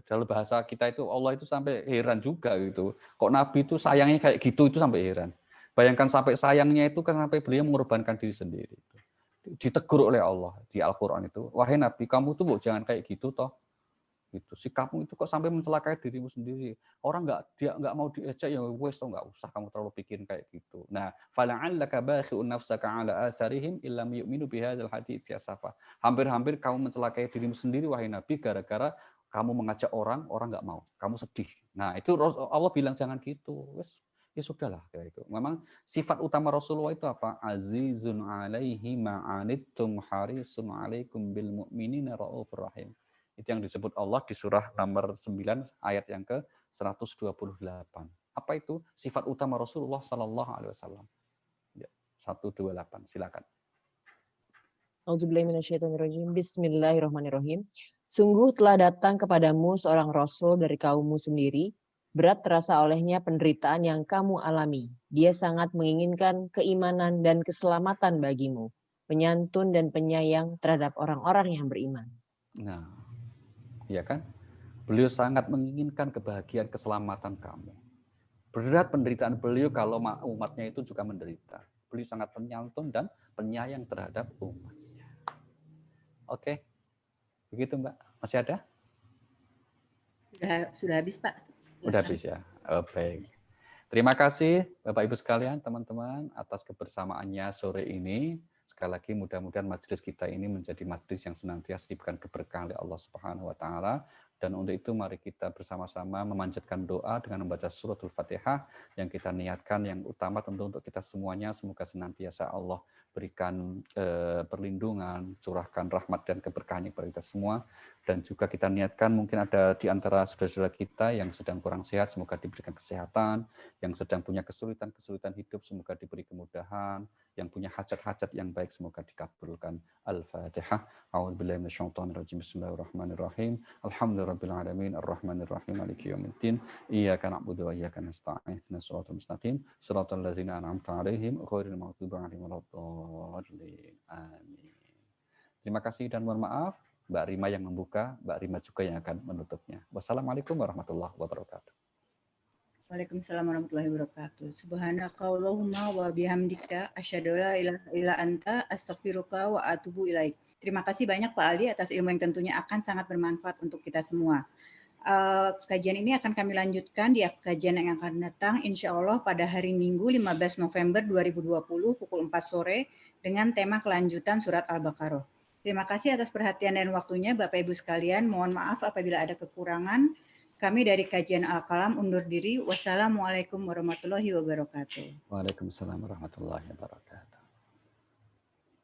dalam bahasa kita itu Allah itu sampai heran juga gitu. Kok Nabi itu sayangnya kayak gitu, itu sampai heran. Bayangkan sampai sayangnya itu kan sampai beliau mengorbankan diri sendiri. Ditegur oleh Allah di Al-Qur'an itu, wahai Nabi, kamu tuh jangan kayak gitu toh. Gitu. Sikapmu itu kok sampai mencelakai dirimu sendiri. Orang nggak mau diajak, ya wes, nggak usah kamu terlalu pikirin kayak gitu. Nah, fala'allaka bakhi'un nafsaka 'ala atharihim illam yu'minu bihadzal hadits ya safa. Hampir-hampir kamu mencelakai dirimu sendiri wahai Nabi gara-gara kamu mengajak orang nggak mau. Kamu sedih. Nah, itu Allah bilang jangan gitu. Wes, ya sudahlah kayak itu. Memang sifat utama Rasulullah itu apa? Azizun 'alaihi ma'anittum harisun 'alaikum bil mu'minina raufur rahim. Itu yang disebut Allah di surah nomor 9 ayat yang ke-128. Apa itu? Sifat utama Rasulullah Sallallahu Alaihi Wasallam. Ya, 128, silakan. Bismillahirrahmanirrahim. Sungguh telah datang kepadamu seorang Rasul dari kaummu sendiri. Berat terasa olehnya penderitaan yang kamu alami. Dia sangat menginginkan keimanan dan keselamatan bagimu. Penyantun dan penyayang terhadap orang-orang yang beriman. Nah, ya kan? Beliau sangat menginginkan kebahagiaan, keselamatan kamu. Berat penderitaan beliau kalau umatnya itu juga menderita. Beliau sangat penyantun dan penyayang terhadap umatnya. Oke, begitu Mbak. Masih ada? Sudah habis Pak. Sudah habis ya. Baik. Terima kasih Bapak Ibu sekalian, teman-teman atas kebersamaannya sore ini. Sekali lagi mudah-mudahan majelis kita ini menjadi majelis yang senantiasa diberikan keberkahan oleh Allah Subhanahu wa taala. Dan untuk itu mari kita bersama-sama memanjatkan doa dengan membaca suratul Fatihah yang kita niatkan, yang utama tentu untuk kita semuanya, semoga senantiasa Allah berikan perlindungan, curahkan rahmat dan keberkahannya kepada kita semua. Dan juga kita niatkan mungkin ada di antara saudara-saudara kita yang sedang kurang sehat, semoga diberikan kesehatan, yang sedang punya kesulitan-kesulitan hidup, semoga diberi kemudahan, yang punya hajat-hajat yang baik, semoga dikabulkan. Al-Fatihah. A'udzubillahi minasyaitonirrajim. Bismillahirrahmanirrahim. Alhamdulillahirabbil alamin, arrahmanirrahim, maliki yaumiddin. Iyyaka na'budu wa iyyaka nasta'in. Ihdinas siratal mustaqim, siratal ladzina an'amta 'alaihim ghairil maghdubi 'alaihim waladdallin. Amin. Terima kasih dan mohon maaf. Mbak Rima yang membuka, Mbak Rima juga yang akan menutupnya. Wassalamualaikum warahmatullahi wabarakatuh. Waalaikumsalam warahmatullahi wabarakatuh. Subhanakallahumma wa bihamdika asyhadu la ilaha illa anta astaghfiruka wa atubu ilaik. Terima kasih banyak Pak Ali atas ilmu yang tentunya akan sangat bermanfaat untuk kita semua. Kajian ini akan kami lanjutkan di kajian yang akan datang insya Allah pada hari Minggu 15 November 2020 pukul 4 sore dengan tema kelanjutan surat Al-Baqarah. Terima kasih atas perhatian dan waktunya Bapak Ibu sekalian. Mohon maaf apabila ada kekurangan. Kami dari Kajian Al-Kalam undur diri. Wassalamualaikum warahmatullahi wabarakatuh. Waalaikumsalam warahmatullahi wabarakatuh.